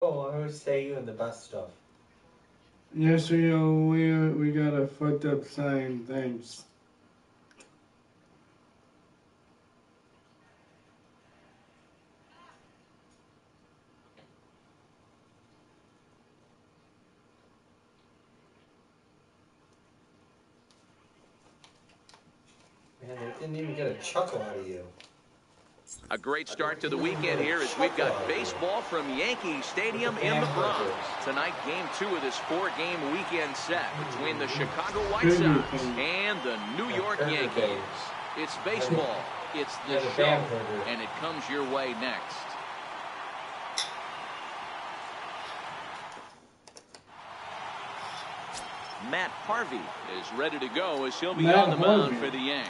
Oh, I always say you and the best stuff. Yes, we got a fucked up sign. Thanks. Man, they didn't even get a chuckle out of you. A great start to the weekend here as we've got baseball from Yankee Stadium in the Bronx. Tonight, Game 2 of this 4-game weekend set between the Chicago White Sox and the New York Yankees. It's baseball, it's the show, and it comes your way next. Matt Harvey is ready to go as he'll be on the mound for the Yanks.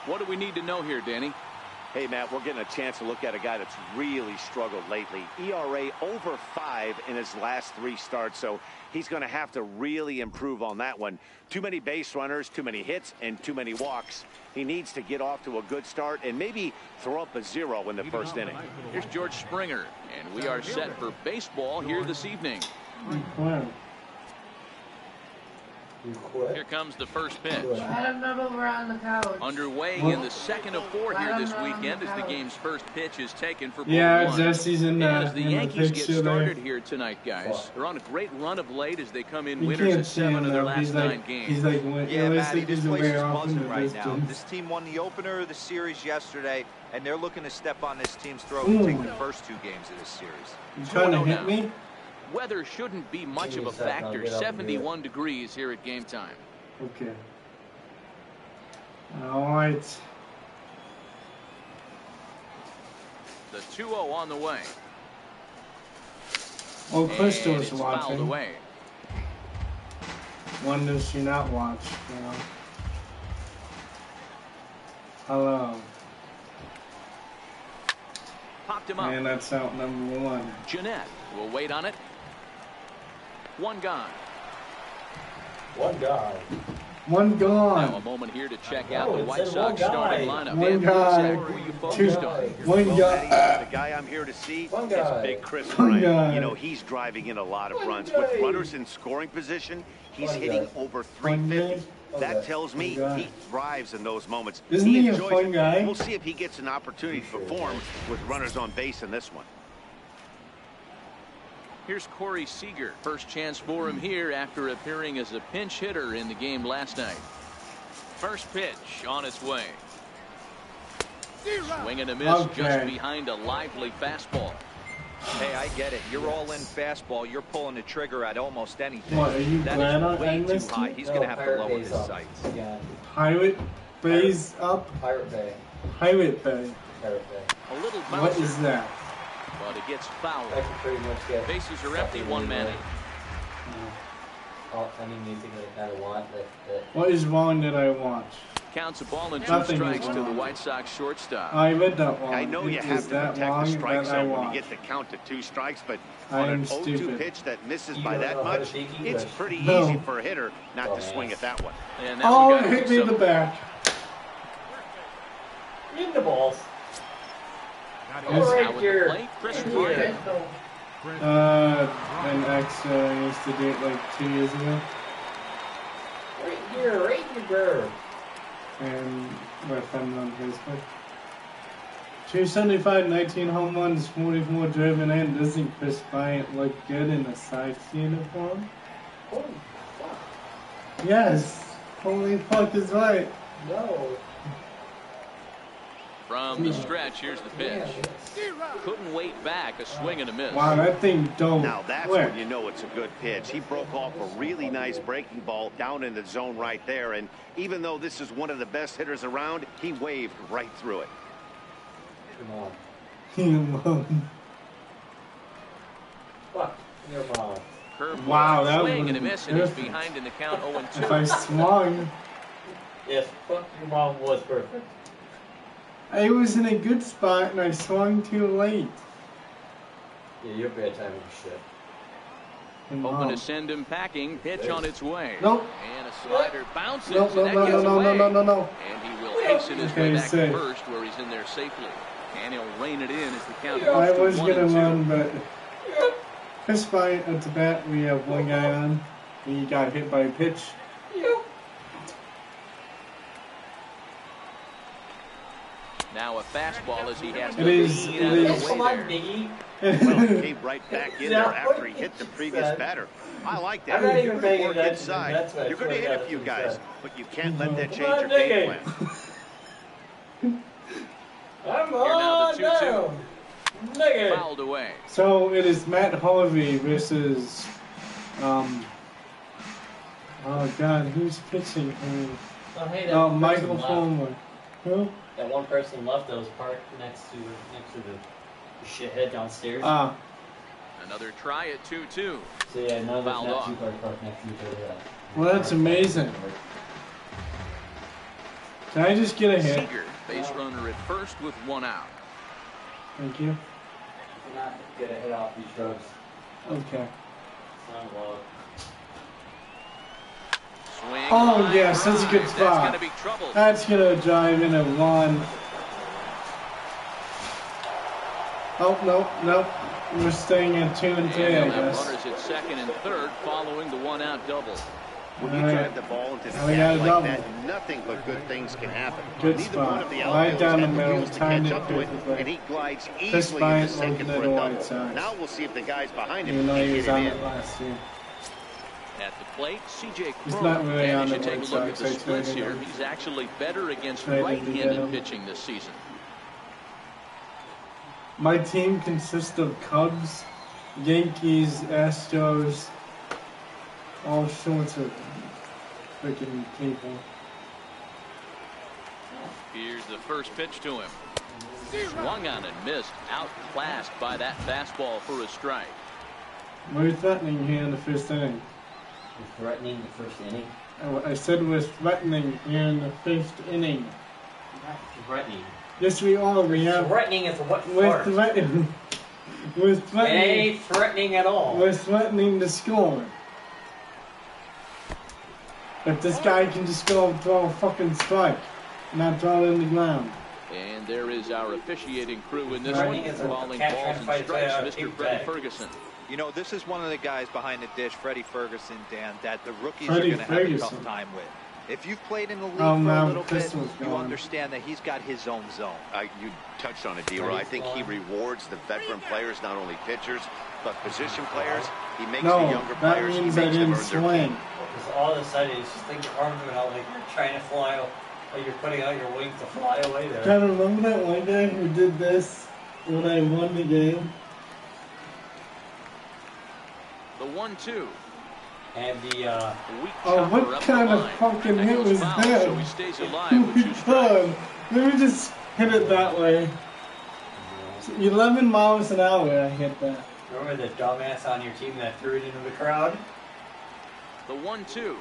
What do we need to know here, Danny? Hey, Matt, we're getting a chance to look at a guy that's really struggled lately. ERA over 5 in his last 3 starts, so he's going to have to really improve on that one. Too many base runners, too many hits, and too many walks. He needs to get off to a good start and maybe throw up a 0 in the first inning. Here's George Springer, and we are set for baseball here this evening. Here comes the first pitch. I remember we're on the couch. Underway in the second of 4 here this weekend as the game's first pitch is taken for ball one. Jesse's in as the in Yankees the get started here tonight, guys. They're on a great run of late as they come in winners of 7 of their last 9 games. He's like, yeah, Matty, this place is buzzing right now. This team won the opener of the series yesterday, and they're looking to step on this team's throat and take the first 2 games of this series. You trying to hit me? Weather shouldn't be much of a factor. 71 degrees here at game time. Okay. All right. The 2-0 on the way. Oh, Crystal's watching. Fouled away. One does she not watch? You know? Hello. Popped him up. And that's out number 1. Jeanette will wait on it. 1 gone. 1 guy. 1 gone. Now a moment here to check out the White Sox starting lineup. 1 guy. 1 guy. The guy I'm here to see is Big Chris 1 guy. You know, he's driving in a lot of runs. With runners in scoring position, he's hitting over 350. That tells me he thrives in those moments. Isn't he a fun guy? We'll see if he gets an opportunity to perform with runners on base in this one. Here's Corey Seager. First chance for him here after appearing as a pinch hitter in the game last night. First pitch on its way. Swing and a miss just behind a lively fastball. Hey, I get it. You're all in fastball. You're pulling the trigger at almost anything. What, are you that is way too high. He's going to have to lower his sights. Pirate Bay's up. Pirate Bay. Pirate Bay. Pirate Bay. A little bouncer. What is that? But it gets fouled. I can pretty much get bases are empty, 1 man in. Any music that I kind of want. What is wrong that I want? Counts a ball and 2 strikes to the White Sox shortstop. I read that wrong. I know you have to protect the strike zone when you get the count to 2 strikes, but on an 0-2 pitch that misses by that much, it's pretty easy for a hitter not to swing at that one. Oh, it hit me in the back. In the balls. Right here. Chris Bryant. An ex used to do it like 2 years ago. Right here. And my friend on Facebook. 275, 19 home runs, 44 driven in. Doesn't Chris Bryant look good in a Sox uniform? Holy fuck. Yes. Holy fuck is right. No. From the stretch, here's the pitch. Couldn't wait back, a swing and a miss. Wow, that thing don't. Now that's when you know it's a good pitch. He broke off a really nice breaking ball down in the zone right there, and even though this is one of the best hitters around, he waved right through it. Come on. Fuck your mom. Wow, that swing was and a miss, and he's behind in the count 0-2. If I swung. Yes, fuck your mom was perfect. I was in a good spot and I swung too late. Yeah, you're bad timing shit. Hoping to send him packing. Pitch on its way. Nope. And a slider bounces. No. And he will hasten his way back to first, where he's in there safely. And he'll rein it in as the count goes I to was 1-2. gonna run, but Chris Bryant at the bat. We have one guy on. He got hit by a pitch. Now a fastball as he has to It is. Come on, Biggie. Well, he came right back in there after he hit the previous batter. I like that. I'm not even You're paying going to work attention. inside. That's what You're going to hit a few guys, but you can't let that change your game plan. I'm now on the 2-2. down. Nigga. Fouled away. So it is Matt Harvey versus, oh God, who's pitching? Oh, hey, that Michael person left. Fulmer. Who? That one person left that was parked next to the shithead downstairs. Another try at 2-2. So yeah, none of Fouled us off. two cars parked next to each other. Well, that's amazing. Can I just get a hit? Seager, base runner at first with one out. Thank you. Do not get a hit off these drugs. Okay. It's not low. Swing. Oh, line yes, that's a good drive. spot. That's going to be trouble. That's gonna drive in a one. Oh, no. We're staying at 2 and 3, I And they'll have guess. runners at second and third following the one-out double. When you drive the ball into the Now we got gap a like double. that, nothing but good things can happen. Good Neither spot. one of the Right down the outfielders had middle, wheels to timed catch it up to it, perfectly. and he glides Chris easily into Bryant second looking for at a the double. White Sox. Now we'll see if the guys behind him Even though can he get was him on in. it last year. At the plate, C.J. He's Cron. not really on And you the should take White a look at Sox. the I splits traded here. him. He's actually better against Traded to get right-handed him. pitching this season. My team consists of Cubs, Yankees, Astros, all sorts of freaking people. Here's the first pitch to him. Swung on and missed. Outclassed by that fastball for a strike. We're threatening here in the first inning. We're threatening the first inning. I said we're threatening here in the first inning. Not threatening. Yes, we are. We have. Threatening is what We're part? threatening. We're It threatening. ain't threatening at all. We're threatening to score. If this guy can just go and throw a fucking strike, not throw it in the ground. And there is our officiating crew in this Right. one, It's a calling cat balls trying to and fight its way strikes, out of a Mr. big Freddie bag. Ferguson. You know, this is one of the guys behind the dish, Freddie Ferguson, Dan, that the rookies Freddie are going to have a Ferguson. tough time with. If you've played in the league Oh, for now a little bit, Crystal's you gone. understand that he's got his own zone. You touched on it, D-Roy. I think he rewards the veteran players, not only pitchers, but position players. He makes the No, younger that players, he means makes I them didn't earn their swing. keep. Because all of a sudden it's just like your arms moving out like you're trying to fly out, like you're putting out your wings to fly away there. Kind of remember that one guy who did this when I won the game? The 1-2. And the Weak Oh, chopper what up kind the of line. fucking That hit goes was foul, that? So he stays alive Oh with my 2 strikes. God. Let me just hit it that way. 11 miles an hour I hit that. remember the dumbass on your team that threw it into the crowd? The 1-2.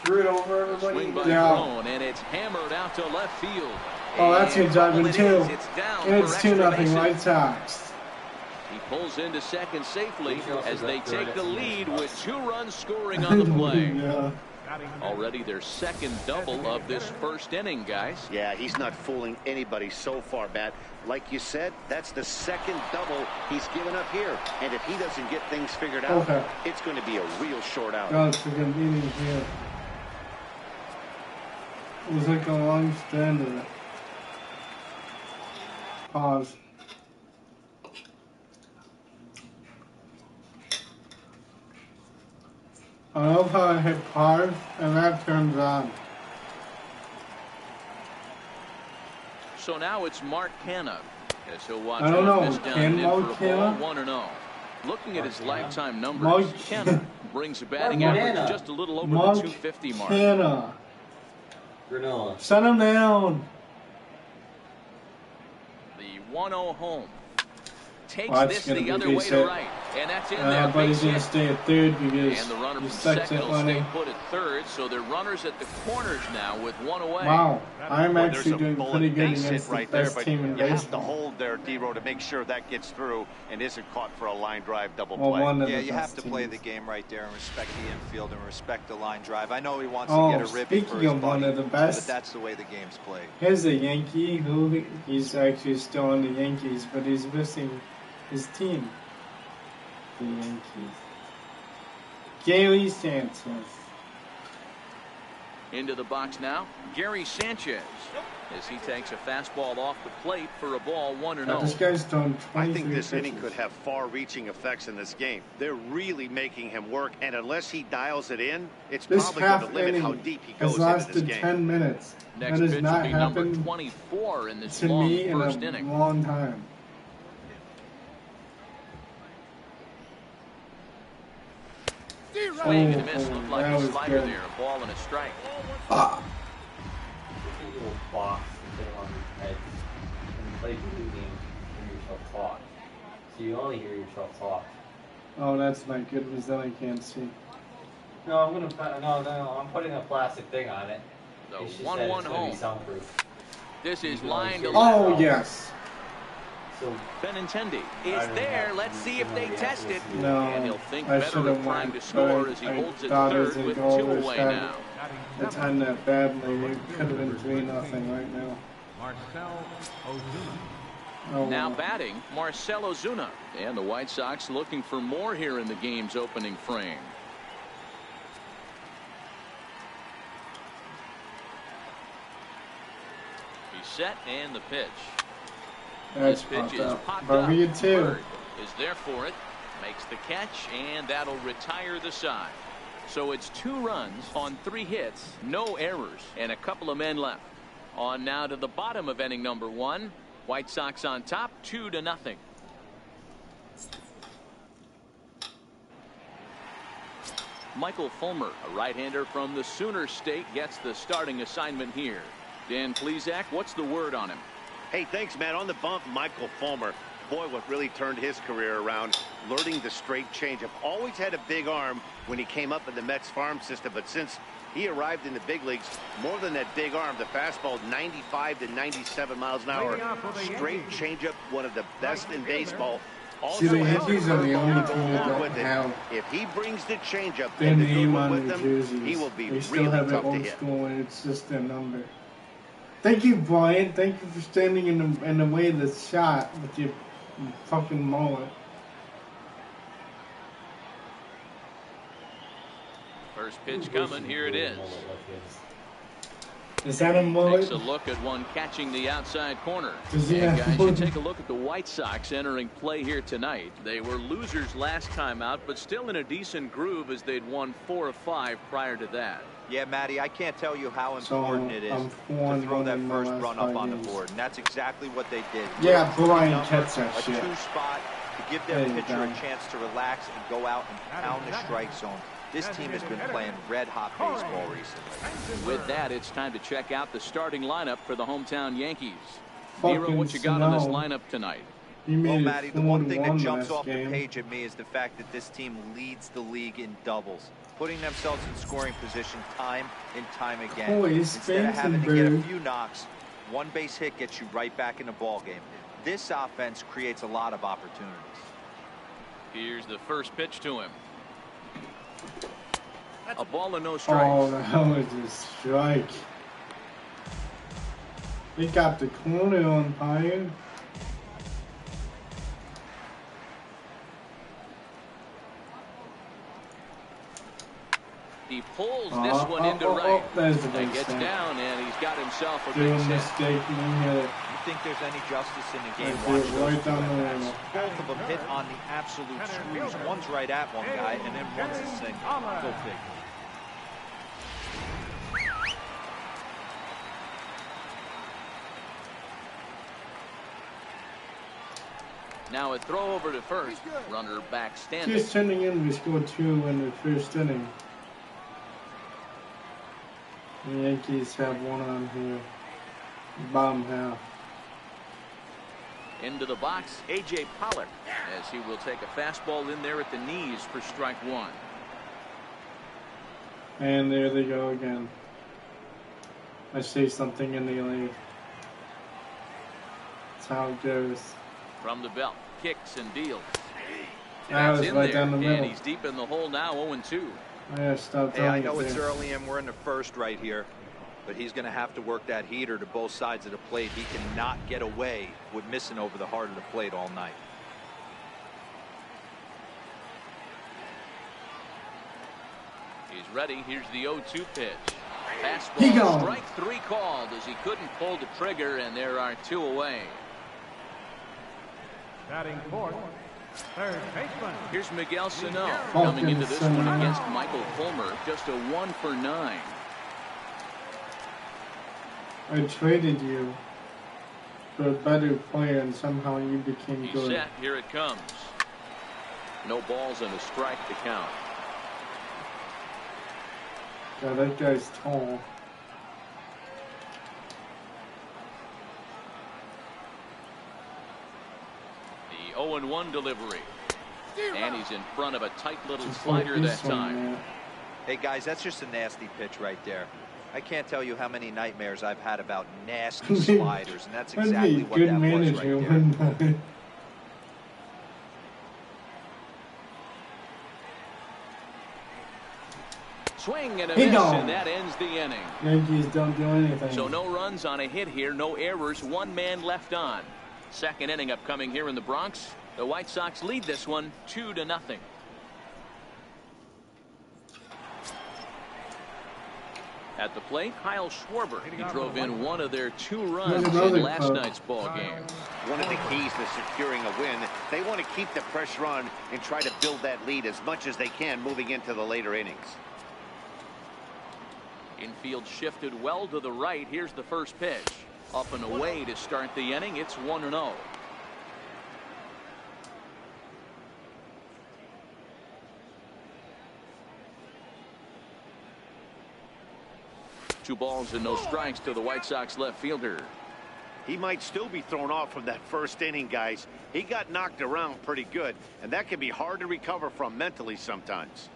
Threw it over everybody. Swing by Yeah. Cron, and it's hammered out to left field. Oh, that's And good driving well, it too. is. It's down And it's for 2-0 extra bases. White Sox. He pulls into second safely He also as they got take good the at lead some with 2 runs scoring on the play. Yeah. Already their second double of this first inning, guys. Yeah, he's not fooling anybody so far, Matt. Like you said, that's the second double he's given up here. And if he doesn't get things figured out, Okay. it's going to be a real short out. God, it's a good inning here. It was like a long strand of it. Pause. I love how I hit pause and that turns on. So now it's Mark Canha as he'll watch I don't know, this down can and in for a Mark ball, Canha? 1-0. Looking at his lifetime numbers, Mark Canha brings a batting Mark average Canha. just a little over Mark the 250 mark. Canha. Granola. Shut him down. The 1-0 home. Takes Well, that's this gonna the be other base way to hit. right. And that's in there. But he's Base going to hit. stay at third because And the runner he from sucks second at will stay running. put at third, so they're runners at the corners now with 1 away. Wow, I'm Well, actually there's a doing bullet pretty good base hit against the right there, best but team in you have to baseball. hold there, D-Row, to make sure that gets through and isn't caught for a line drive double Well, play. one of Yeah, the you have best to play teams. the game right there and respect the infield and respect the line drive. I know he wants Oh, to get a ribby for speaking his of one buddy, of the best- but that's the way the game's played. Here's a Yankee who he's actually still on the Yankees, but he's missing his team. the Yankees. Gary Sanchez. Into the box now, Gary Sanchez, as he takes a fastball off the plate for a ball 1-0. This guy's done 23 I think this pitches. inning could have far-reaching effects in this game. They're really making him work, and unless he dials it in, it's This probably going to half limit how inning deep he has goes into this lasted game. 10 minutes. Next That has pitch will not be number happened 24 in this to long me in first a inning. long time. Swing and a miss. Looked like that a was slider good. there. A ball and a strike. Ah. Take a little box and put it on your head and play video games and hear yourself talk. So you only hear yourself talk. Oh, that's not good because then I can't see. No, I'm putting a plastic thing on it. The It's just that 1-1 it's gonna be home. soundproof. This is You line to know, left. Oh, yes. So Benintendi I is don't there. have Let's to see if they react test to it. this. No, And he'll think I better should of have trying to went, score but as he I holds it thought third as a with goal 2 was away had now. the time that badly, it could have been 3-0 right now. Oh, Now well. batting, Marcell Ozuna. And the White Sox looking for more here in the game's opening frame. He's set and the pitch. That's This pitch popped is up. popped But up. we get two. Bird is there for it. Makes the catch, and that'll retire the side. So it's 2 runs on 3 hits, no errors, and a couple of men left. On now to the bottom of inning number 1. White Sox on top, 2-0. Michael Fulmer, a right-hander from the Sooner State, gets the starting assignment here. Dan Plesac, what's the word on him? Hey, thanks, man. On the bump, Michael Fulmer. Boy, what really turned his career around, learning the straight changeup. Always had a big arm when he came up in the Mets farm system, but since he arrived in the big leagues, more than that big arm, the fastball 95 to 97 miles an hour. Straight changeup, one of the best in baseball. See, the Also has Yankees are the curveball only to go team that along don't with it. have If he brings the changeup their and the good name one on with their them, jerseys. he will be They still really have it tough to old hit. school and it's just their number. Thank you, Brian. Thank you for standing in the way of the shot with your fucking mullet. First pitch coming. Here it is. Is that a mullet? Takes a look at one catching the outside corner. Does he And have guys, one? you take a look at the White Sox entering play here tonight. They were losers last time out, but still in a decent groove as they'd won 4 of 5 prior to that. Yeah, Matty, I can't tell you how So, important it is I'm to throw 4-1 that in my first last run up 5 on the games. board, and that's exactly what they did. Yeah, Little Brian number, catch that a shit. 2 spot to give There their you pitcher go. a chance to relax and go out and pound the strike zone. This team has been playing red-hot baseball recently. With that, it's time to check out the starting lineup for the hometown Yankees. Fucking Nero, what you got on this snow. lineup tonight? You made Well, it Matty, the one thing that 4-1 jumps last off game. the page at me is the fact that this team leads the league in doubles, putting themselves in scoring position time and time again. Holy Instead of having to get a Spansenberg. few knocks, one base hit gets you right back in the ball game. This offense creates a lot of opportunities. Here's the first pitch to him. A ball and no strikes. Oh, that was a strike. They got the corner on fire. He pulls this one into right. There's the That base gets hit. down, and he's got himself a Doing base a hit. mistake and he hit it. You think there's any justice in the game? That's Watch it, those right two down the at-bats. middle. Both of them hit on the absolute screws. One's right at one guy, and then one's a single. Go figure. Now a throw over to first. Runner back standing. Just turning in, we scored 2 in the first inning. The Yankees have 1 on here. Bottom half. Into the box, A.J. Pollock, as he will take a fastball in there at the knees for strike 1. And there they go again. I say something in the lead. That's how it goes. From the belt, kicks and deals. That was in right there, down the middle. and he's deep in the hole now, 0-2. Yeah, stop Hey, I throwing know it it's there. early and we're in the first right here, but he's going to have to work that heater to both sides of the plate. He cannot get away with missing over the heart of the plate all night. ready. Here's the 0-2 pitch. He Fastball, gone. strike 3 called as he couldn't pull the trigger, and there are 2 away. Batting fourth, third baseman. Here's Miguel Sano coming into this one against Michael Fulmer. Just a 1 for 9. I traded you for a better player, and somehow you became He's good. set. Here it comes. No balls and a strike to count. Yeah, that guy's tall. The 0-1 delivery. And he's in front of a tight little slider that time. Hey, guys, that's just a nasty pitch right there. I can't tell you how many nightmares I've had about nasty sliders, and that's exactly what that was right there. Swing and a miss, and that ends the inning. Yankees don't do anything. So no runs on a hit here, no errors, 1 man left on. Second inning upcoming here in the Bronx. The White Sox lead this one 2-0. At the plate, Kyle Schwarber. He drove in 1 of their 2 runs in last night's ball game. One of the keys to securing a win, they want to keep the pressure on and try to build that lead as much as they can moving into the later innings. Infield shifted well to the right. Here's the first pitch. Up and away to start the inning. It's 1-0. Two balls and no strikes to the White Sox left fielder. He might still be thrown off from that first inning, guys. He got knocked around pretty good, and that can be hard to recover from mentally sometimes.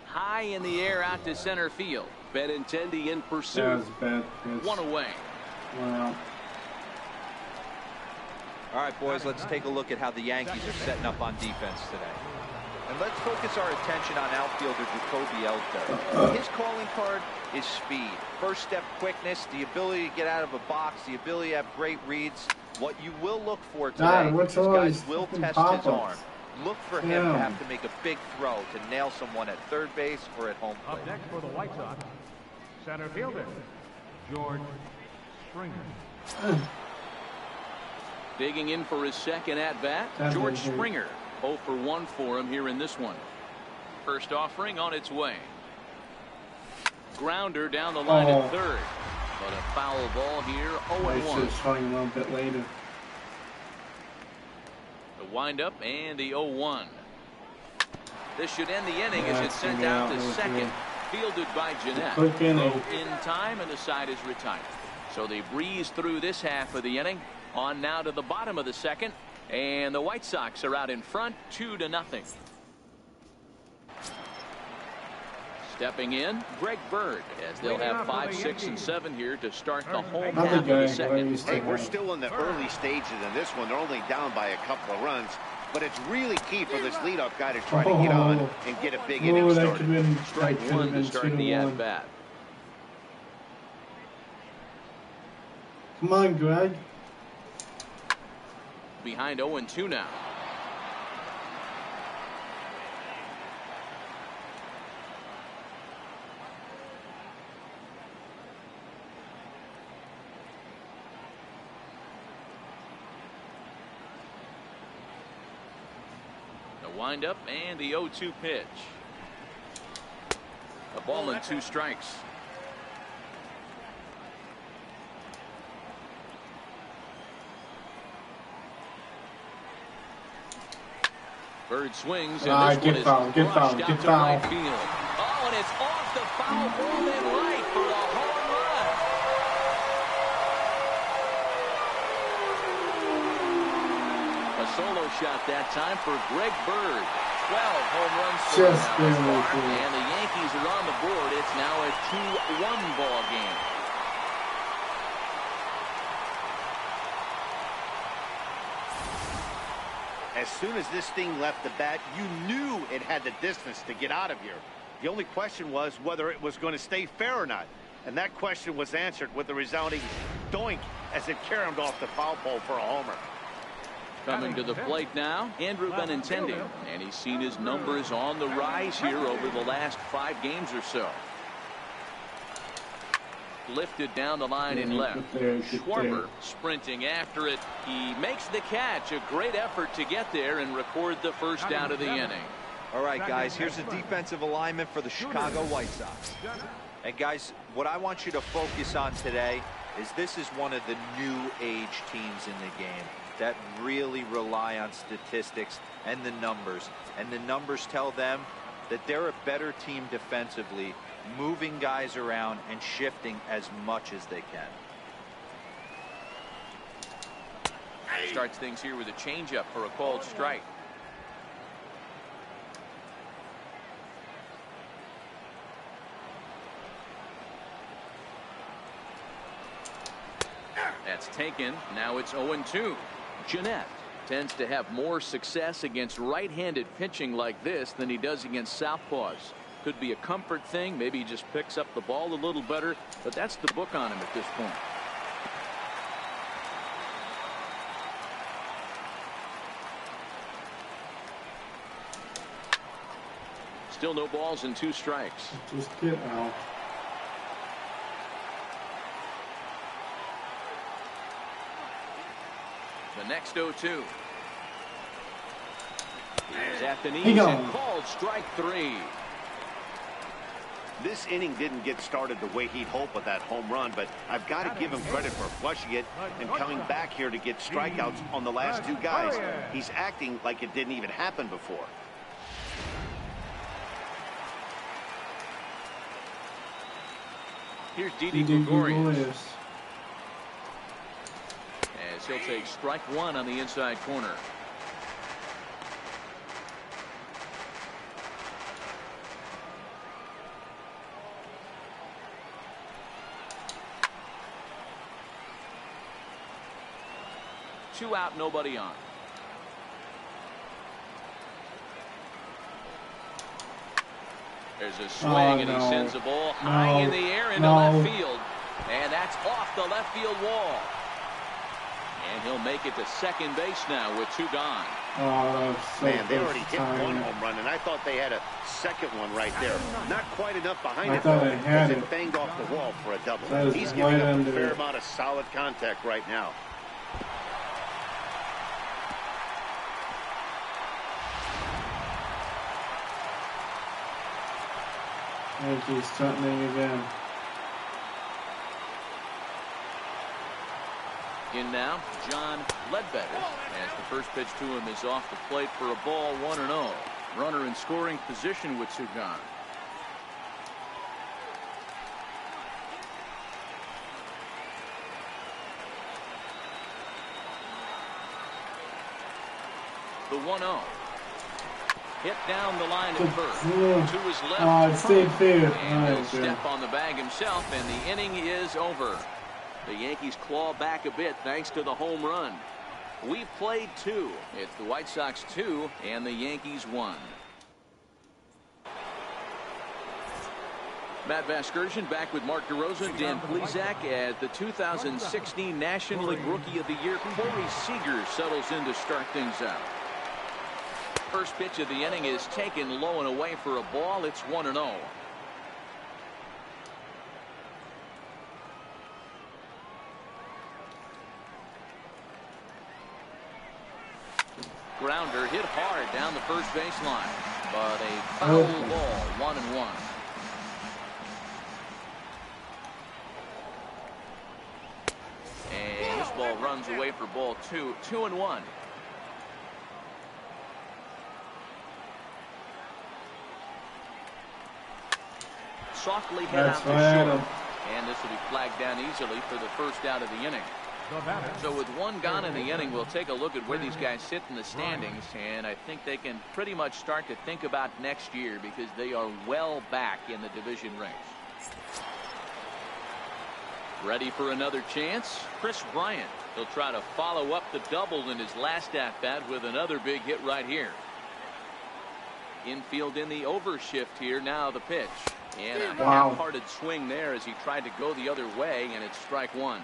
High in the air out to center field. Benintendi in pursuit. That was a bad pitch. 1 away. Wow. All right, boys, let's take a look at how the Yankees are setting up on defense today. And let's focus our attention on outfielder Jacoby Ellsbury. His calling card is speed. First step quickness, the ability to get out of a box, the ability to have great reads. What you will look for today, these guys will test his arm. Look for him to have to make a big throw to nail someone at third base or at home plate. Up next for the White Sox, center fielder, George Springer. Digging in for his second at-bat, George Springer. 0 for 1 for him here in this one. First offering on its way. Grounder down the line at third. But a foul ball here, 0-1. Showing a little bit later. The windup and the 0-1. This should end the inning as it's sent out to second. Fielded by Jeanette. In time, and the side is retired. So they breeze through this half of the inning. On now to the bottom of the second. And the White Sox are out in front 2-0. Stepping in, Greg Bird, as they'll have 5, 6, and 7 here to start the home half of the second. Hey, we're still in the early stages in this one. They're only down by a couple of runs. But it's really key for this leadoff guy to try to get on and get a big inning started. Strike 1 to start the at-bat. Come on, Greg. Behind 0-2 now. The windup and the 0-2 pitch. A ball and 2 strikes. Bird swings, and this one is crushed out to right field. Oh, and it's off the foul ball in right for a home run. A solo shot that time for Greg Bird. 12 home runs for him now so far, and the Yankees are on the board. It's now a 2-1 ball game. As soon as this thing left the bat, you knew it had the distance to get out of here. The only question was whether it was going to stay fair or not. And that question was answered with a resounding doink as it caromed off the foul pole for a homer. Coming to the plate now, Andrew Benintendi, and he's seen his numbers on the rise here over the last 5 games or so. Lifted down the line in left. Schwarber sprinting after it. He makes the catch. A great effort to get there and record the first out of the inning. All right, guys, here's the defensive alignment for the Chicago White Sox. And guys, what I want you to focus on today is this is one of the new age teams in the game that really rely on statistics and the numbers. And the numbers tell them that they're a better team defensively, moving guys around and shifting as much as they can. Starts things here with a changeup for a called strike. That's taken. Now it's 0-2. Jeanette tends to have more success against right-handed pitching like this than he does against southpaws. Could be a comfort thing. Maybe he just picks up the ball a little better, but that's the book on him at this point. Still no balls and 2 strikes. Just get out. The next 0-2. Here's at the knees and called strike 3. This inning didn't get started the way he'd hoped with that home run, but I've got to give him credit for flushing it and coming back here to get strikeouts on the last 2 guys. He's acting like it didn't even happen before. Here's Didi Gregorius. As he'll take strike 1 on the inside corner. Two out, nobody on. There's a swing, and he sends the ball high in the air into left field. And that's off the left field wall. And he'll make it to second base now with 2 gone. Oh, so man, they already hit 1 home run, and I thought they had a second one right there. Not quite enough behind it, though, as it banged off the wall for a double. He's giving up a fair amount of solid contact right now. Yankees threatening again. In now, John Ledbetter, as the first pitch to him is off the plate for a ball, 1-0. Runner in scoring position with 2 gone. The 1-0. Hit down the line at first. To his left. It stayed fair. And he'll step on the bag himself, and the inning is over. The Yankees claw back a bit thanks to the home run. We've played 2. It's the White Sox 2 and the Yankees 1. Matt Vasgersian back with Mark DeRosa and Dan Plesac as the 2016 National League Rookie of the Year, Corey Seager, settles in to start things out. First pitch of the inning is taken low and away for a ball. It's 1-0. Grounder hit hard down the first baseline, but a foul ball, 1-1. And this ball runs away for ball 2, 2-1. Softly hit out to short, and this will be flagged down easily for the first out of the inning. So with 1 gone in the inning, we'll take a look at where these guys sit in the standings, and I think they can pretty much start to think about next year because they are well back in the division race. Ready for another chance? Chris Bryant. He'll try to follow up the double in his last at-bat with another big hit right here. Infield in the overshift here. Now the pitch. And a half-hearted swing there as he tried to go the other way, and it's strike 1.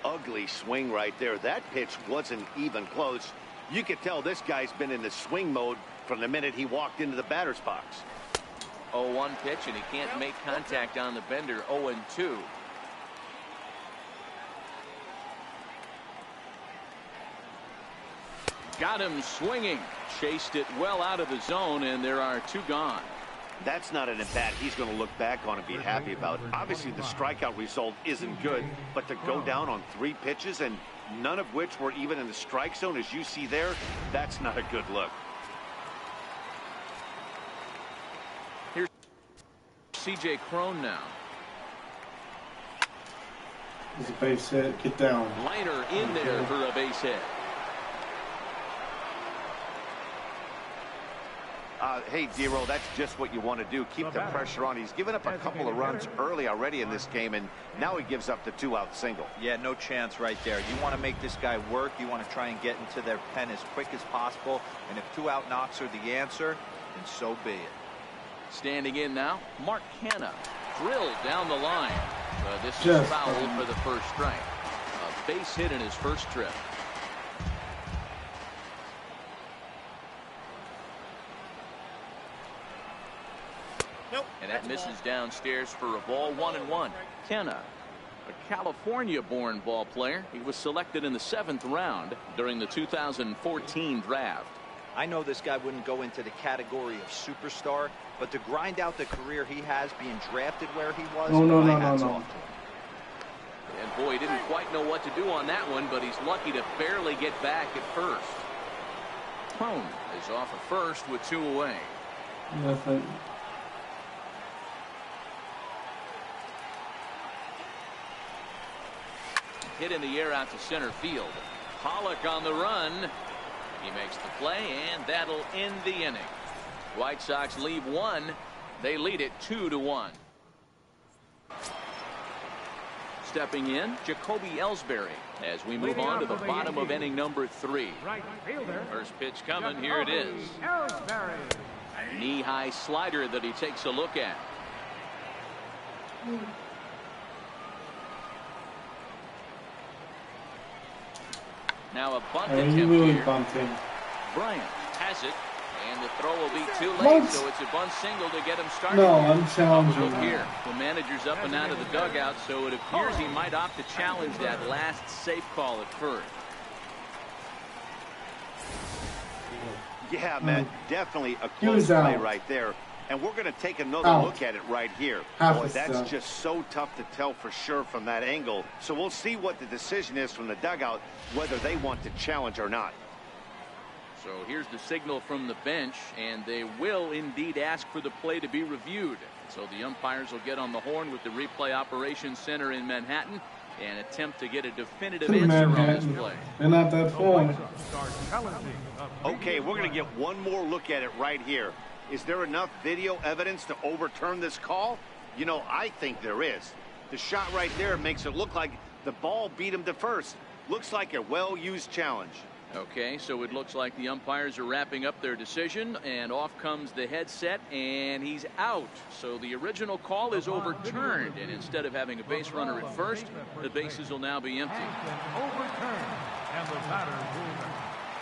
Ugly swing right there. That pitch wasn't even close. You could tell this guy's been in the swing mode from the minute he walked into the batter's box. 0-1 pitch, and he can't make contact on the bender. 0-2. Got him swinging. Chased it well out of the zone, and there are 2 gone. That's not an at-bat he's going to look back on and be happy about. Obviously, the strikeout result isn't good, but to go down on 3 pitches and none of which were even in the strike zone, as you see there, that's not a good look. Here's C.J. Cron now. There's a base hit. Get down. Liner in there for a base hit. Hey, Dero, that's just what you want to do. Keep the pressure on. He's given up a couple of runs early already in this game, and now he gives up the 2-out single. Yeah, no chance right there. You want to make this guy work. You want to try and get into their pen as quick as possible. And if 2-out knocks are the answer, then so be it. Standing in now, Mark Hanna. Drilled down the line. This is foul for the first strike. A base hit in his first trip. And that misses downstairs for a ball. 1-1. Kenna, a California-born ball player. He was selected in the 7th round during the 2014 draft. I know this guy wouldn't go into the category of superstar, but to grind out the career he has being drafted where he was, no. And boy, he didn't quite know what to do on that one, but he's lucky to barely get back at first. Cron is off at first with 2 away. Nothing. Hit in the air out to center field. Pollock on the run. He makes the play, and that'll end the inning. White Sox leave 1. They lead it 2-1. Stepping in, Jacoby Ellsbury as we move on to the bottom of inning number 3. First pitch coming. Here it is. Knee-high slider that he takes a look at. Now a bunt attempt here. Bryant has it, and the throw will be too late, so it's a bunt single to get him started. No, I'm challenging. Look here, the manager's up and out of the dugout, so it appears he might opt to challenge that last safe call at first. Yeah, man, definitely a close play right there. And we're going to take another look at it right here. Boy, that's just so tough to tell for sure from that angle. So we'll see what the decision is from the dugout, whether they want to challenge or not. So here's the signal from the bench, and they will indeed ask for the play to be reviewed. So the umpires will get on the horn with the replay operations center in Manhattan and attempt to get a definitive answer on this play. They're not that far. Okay, we're going to get one more look at it right here. Is there enough video evidence to overturn this call? You know, I think there is. The shot right there makes it look like the ball beat him to first. Looks like a well-used challenge. Okay, so it looks like the umpires are wrapping up their decision, and off comes the headset, and he's out. So the original call is overturned, and instead of having a base runner at first, the bases will now be empty.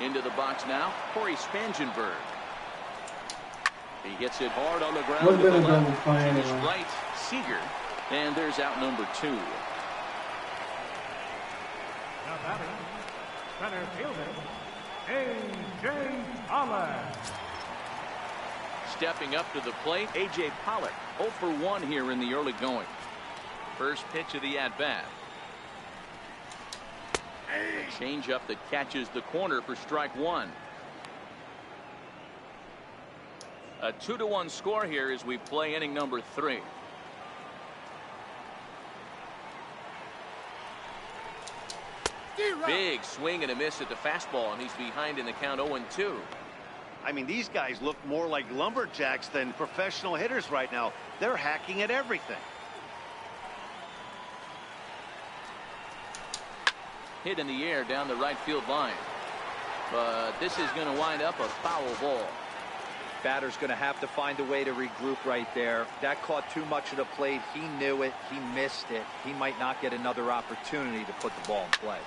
Into the box now, Corey Spangenberg. He hits it hard on the ground to the left. To his right, Seager. And there's out number 2. Now batting, center fielder, A.J. Pollock. Stepping up to the plate, A.J. Pollock. 0 for 1 here in the early going. First pitch of the at-bat. A change-up that catches the corner for strike 1. A 2-1 score here as we play inning number 3. Big swing and a miss at the fastball, and he's behind in the count 0-2. I mean, these guys look more like lumberjacks than professional hitters right now. They're hacking at everything. Hit in the air down the right field line. But this is going to wind up a foul ball. Batter's going to have to find a way to regroup right there. That caught too much of the plate. He knew it. He missed it. He might not get another opportunity to put the ball in play.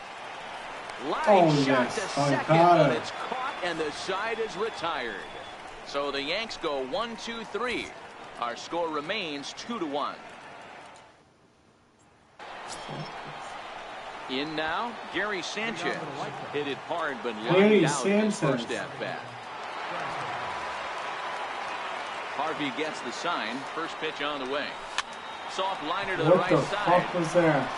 Line shot to second, but it's caught, and the side is retired. So the Yanks go 1-2-3. Our score remains 2-1. In now, Gary Sanchez. Hit it hard, but lined out his first at bat. Harvey gets the sign. First pitch on the way. Soft liner to the right side. What the fuck was that?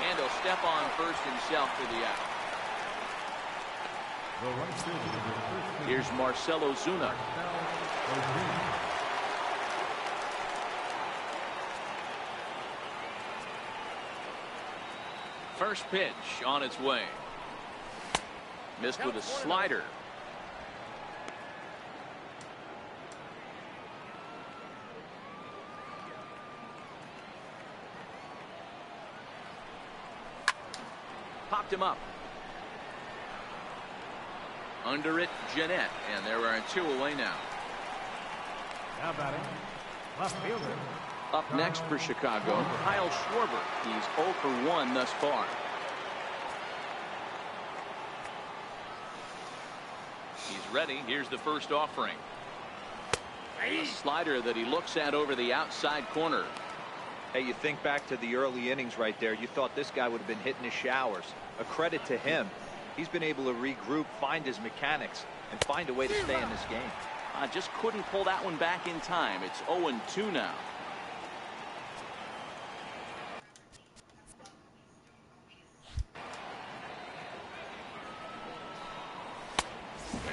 And he'll step on first himself for the out. Here's Marcelo Zuna. First pitch on its way. Missed with a slider. Popped him up. Under it, Jeanette, and there are 2 away now. Now batting, left fielder. Up next for Chicago, Kyle Schwarber. He's 0 for 1 thus far. He's ready. Here's the first offering. A slider that he looks at over the outside corner. Hey, you think back to the early innings right there. You thought this guy would have been hitting his showers. A credit to him. He's been able to regroup, find his mechanics, and find a way to stay in this game. Just couldn't pull that one back in time. It's 0-2 now.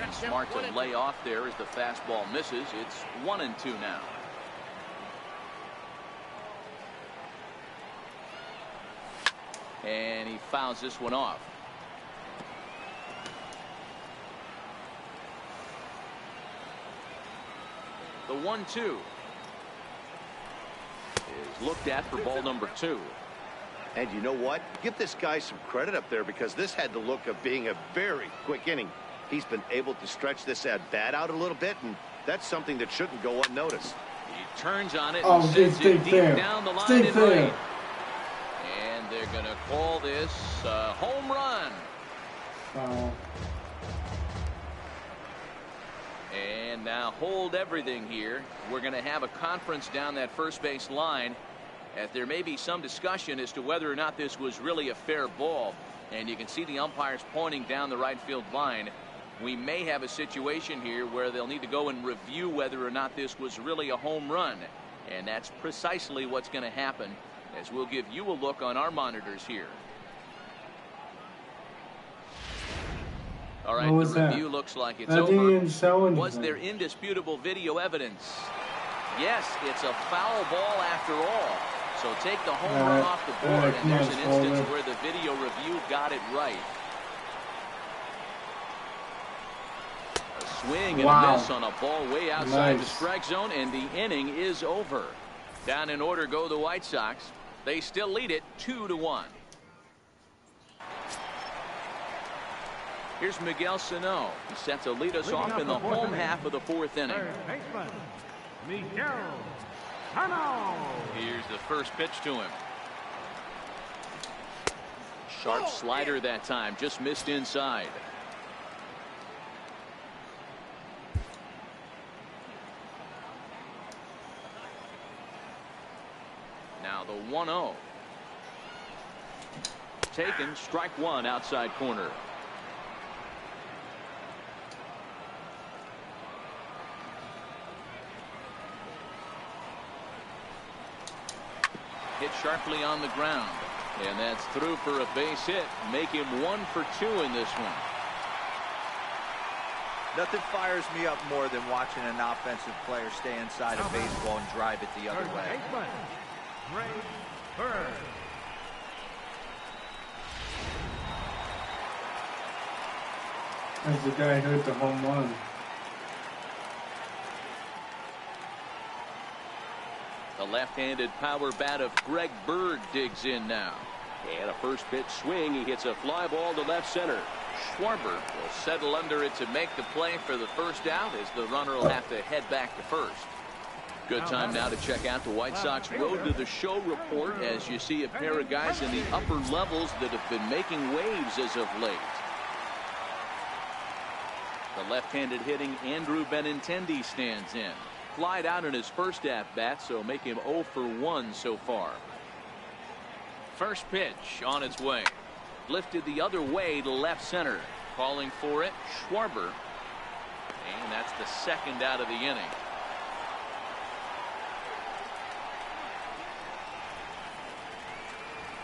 And smart to lay off there as the fastball misses. It's 1-2 now. And he fouls this one off. The 1-2 is looked at for ball number 2. And you know what? Give this guy some credit up there, because this had the look of being a very quick inning. He's been able to stretch this at bat out a little bit, and that's something that shouldn't go unnoticed. He turns on it and sends it deep down the line in right. And they're going to call this a home run. And now hold everything here. We're going to have a conference down that first base line, as there may be some discussion as to whether or not this was really a fair ball. And you can see the umpires pointing down the right field line. We may have a situation here where they'll need to go and review whether or not this was really a home run. And that's precisely what's going to happen, as we'll give you a look on our monitors here. All right, the review looks like it's over. Was there indisputable video evidence? Yes, it's a foul ball after all. So take the home run off the board, and there's an instance where the video review got it right. A swing and a miss on a ball way outside the strike zone, and the inning is over. Down in order go the White Sox. They still lead it 2-1. Here's Miguel Sano. He set to lead us off in the home half of the 4th inning. Miguel Sano. Here's the first pitch to him. Sharp slider that time, just missed inside. Now the 1-0. Taken, strike 1 outside corner. Hit sharply on the ground, and that's through for a base hit. Make him 1 for 2 in this one. Nothing fires me up more than watching an offensive player stay inside of baseball and drive it the other way. That's the guy who hit the home run. The left-handed power bat of Greg Bird digs in now. And a first pitch swing. He hits a fly ball to left center. Schwarber will settle under it to make the play for the first out, as the runner will have to head back to first. Good time now to check out the White Sox Road to the Show report, as you see a pair of guys in the upper levels that have been making waves as of late. The left-handed hitting Andrew Benintendi stands in. Flied out in his first at-bat, so make him 0 for 1 so far. First pitch on its way. Lifted the other way to left center. Calling for it, Schwarber. And that's the second out of the inning.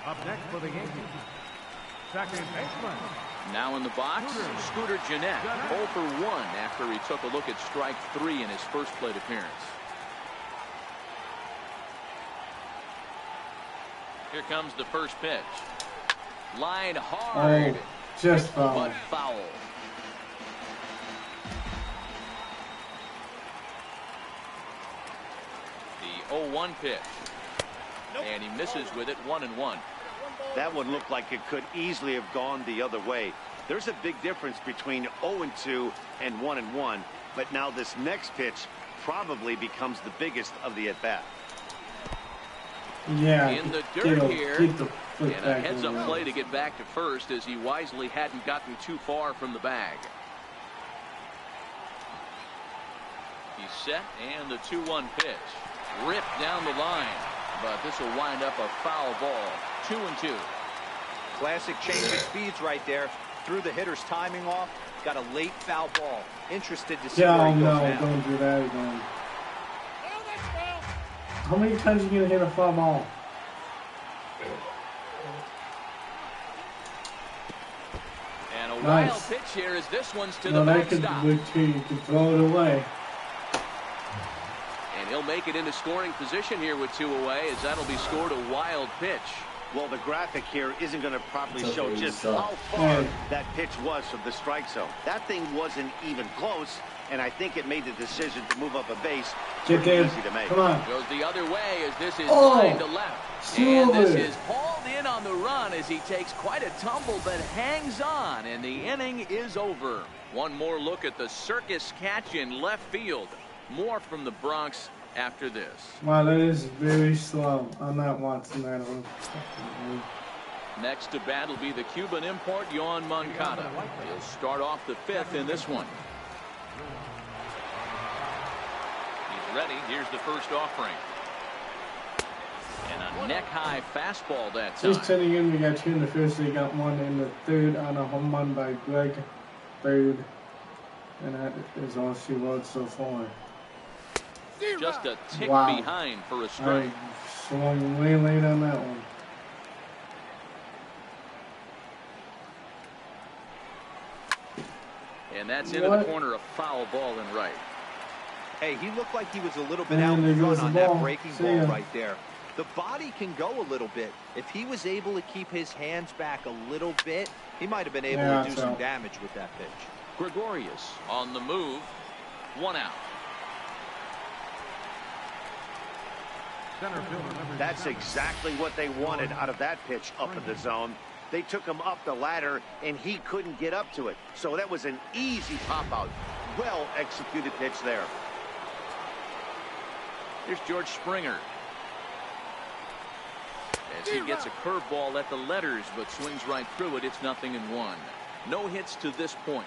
Up next for the Yankees, second baseman. Now in the box, Scooter Gennett, 0 for 1 after he took a look at strike 3 in his first plate appearance. Here comes the first pitch. Line hard. Just foul. But foul. The 0-1 pitch. And he misses with it, 1-1. That one looked like it could easily have gone the other way. There's a big difference between 0-2 and 1-1. But now this next pitch probably becomes the biggest of the at-bat. Yeah. In the dirt here. And a back heads-up play to get back to first, as he wisely hadn't gotten too far from the bag. He's set, and the 2-1 pitch. Ripped down the line. But this will wind up a foul ball. 2-2. Classic change of speeds right there. Threw the hitter's timing off. Got a late foul ball. Interested to see where he goes now. Don't do that again. How many times are you going to hit a foul ball? And a wild pitch here, as this one's to the backstop. You could throw it away. And he'll make it into scoring position here with 2 away, as that'll be scored a wild pitch. Well, the graphic here isn't going to properly show just how far that pitch was from the strike zone. That thing wasn't even close, and I think it made the decision to move up a base pretty easy to make. Come on. Goes the other way, as this is lined to left. And this is hauled in on the run, as he takes quite a tumble but hangs on, and the inning is over. One more look at the circus catch in left field. More from the Bronx after this. Wow, that is very slow. I'm not watching that one. Next to bat will be the Cuban import, Yoan Moncada. He'll start off the 5th in this one. He's ready. Here's the first offering. And a neck-high fastball that time. Just telling you, we got 2 in the 1st. They got 1 in the 3rd on a home run by Greg Bird. And that is all she wrote so far. Just a tick behind for a strike. I swung way late on that one. And that's into the corner, a foul ball and right. Hey, he looked like he was a little bit out in front on that breaking ball right there. The body can go a little bit. If he was able to keep his hands back a little bit, he might have been able to do some damage with that pitch. Gregorius on the move. 1 out. That's exactly what they wanted out of that pitch up in the zone. They took him up the ladder, and he couldn't get up to it. So that was an easy pop-out. Well-executed pitch there. Here's George Springer. As he gets a curveball at the letters, but swings right through it. It's 0-1. No hits to this point.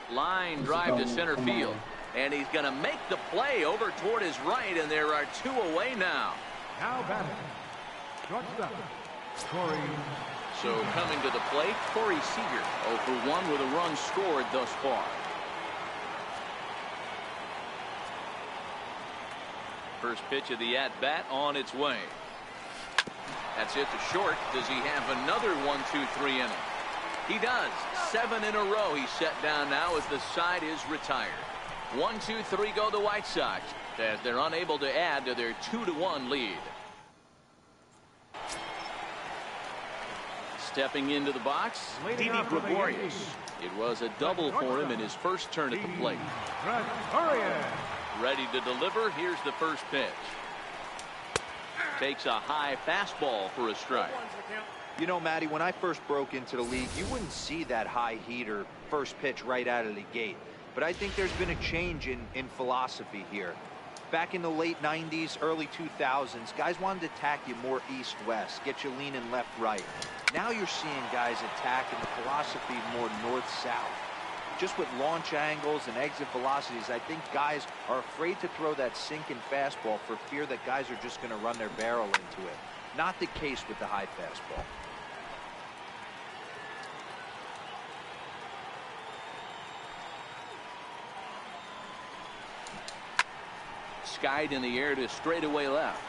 Line drive to center field, and he's going to make the play over toward his right, and there are 2 away now. Now batting, shortstop, Corey. So coming to the plate, Corey Seager, 0 for 1 with a run scored thus far. First pitch of the at-bat on its way. That's it to short. Does he have another 1-2-3 inning? He does. 7 in a row he's set down now as the side is retired. 1-2-3 go the White Sox as they're unable to add to their 2-1 lead. Stepping into the box, Didi Gregorius. It was a double for him in his first turn at the plate. Ready to deliver. Here's the first pitch. Takes a high fastball for a strike. You know, Matty, when I first broke into the league, you wouldn't see that high heater first pitch right out of the gate. But I think there's been a change in philosophy here. Back in the late 90s, early 2000s, guys wanted to attack you more east-west, get you leaning left-right. Now you're seeing guys attacking the philosophy more north-south. Just with launch angles and exit velocities, I think guys are afraid to throw that sinking fastball for fear that guys are just going to run their barrel into it. Not the case with the high fastball. Skied in the air to straightaway left.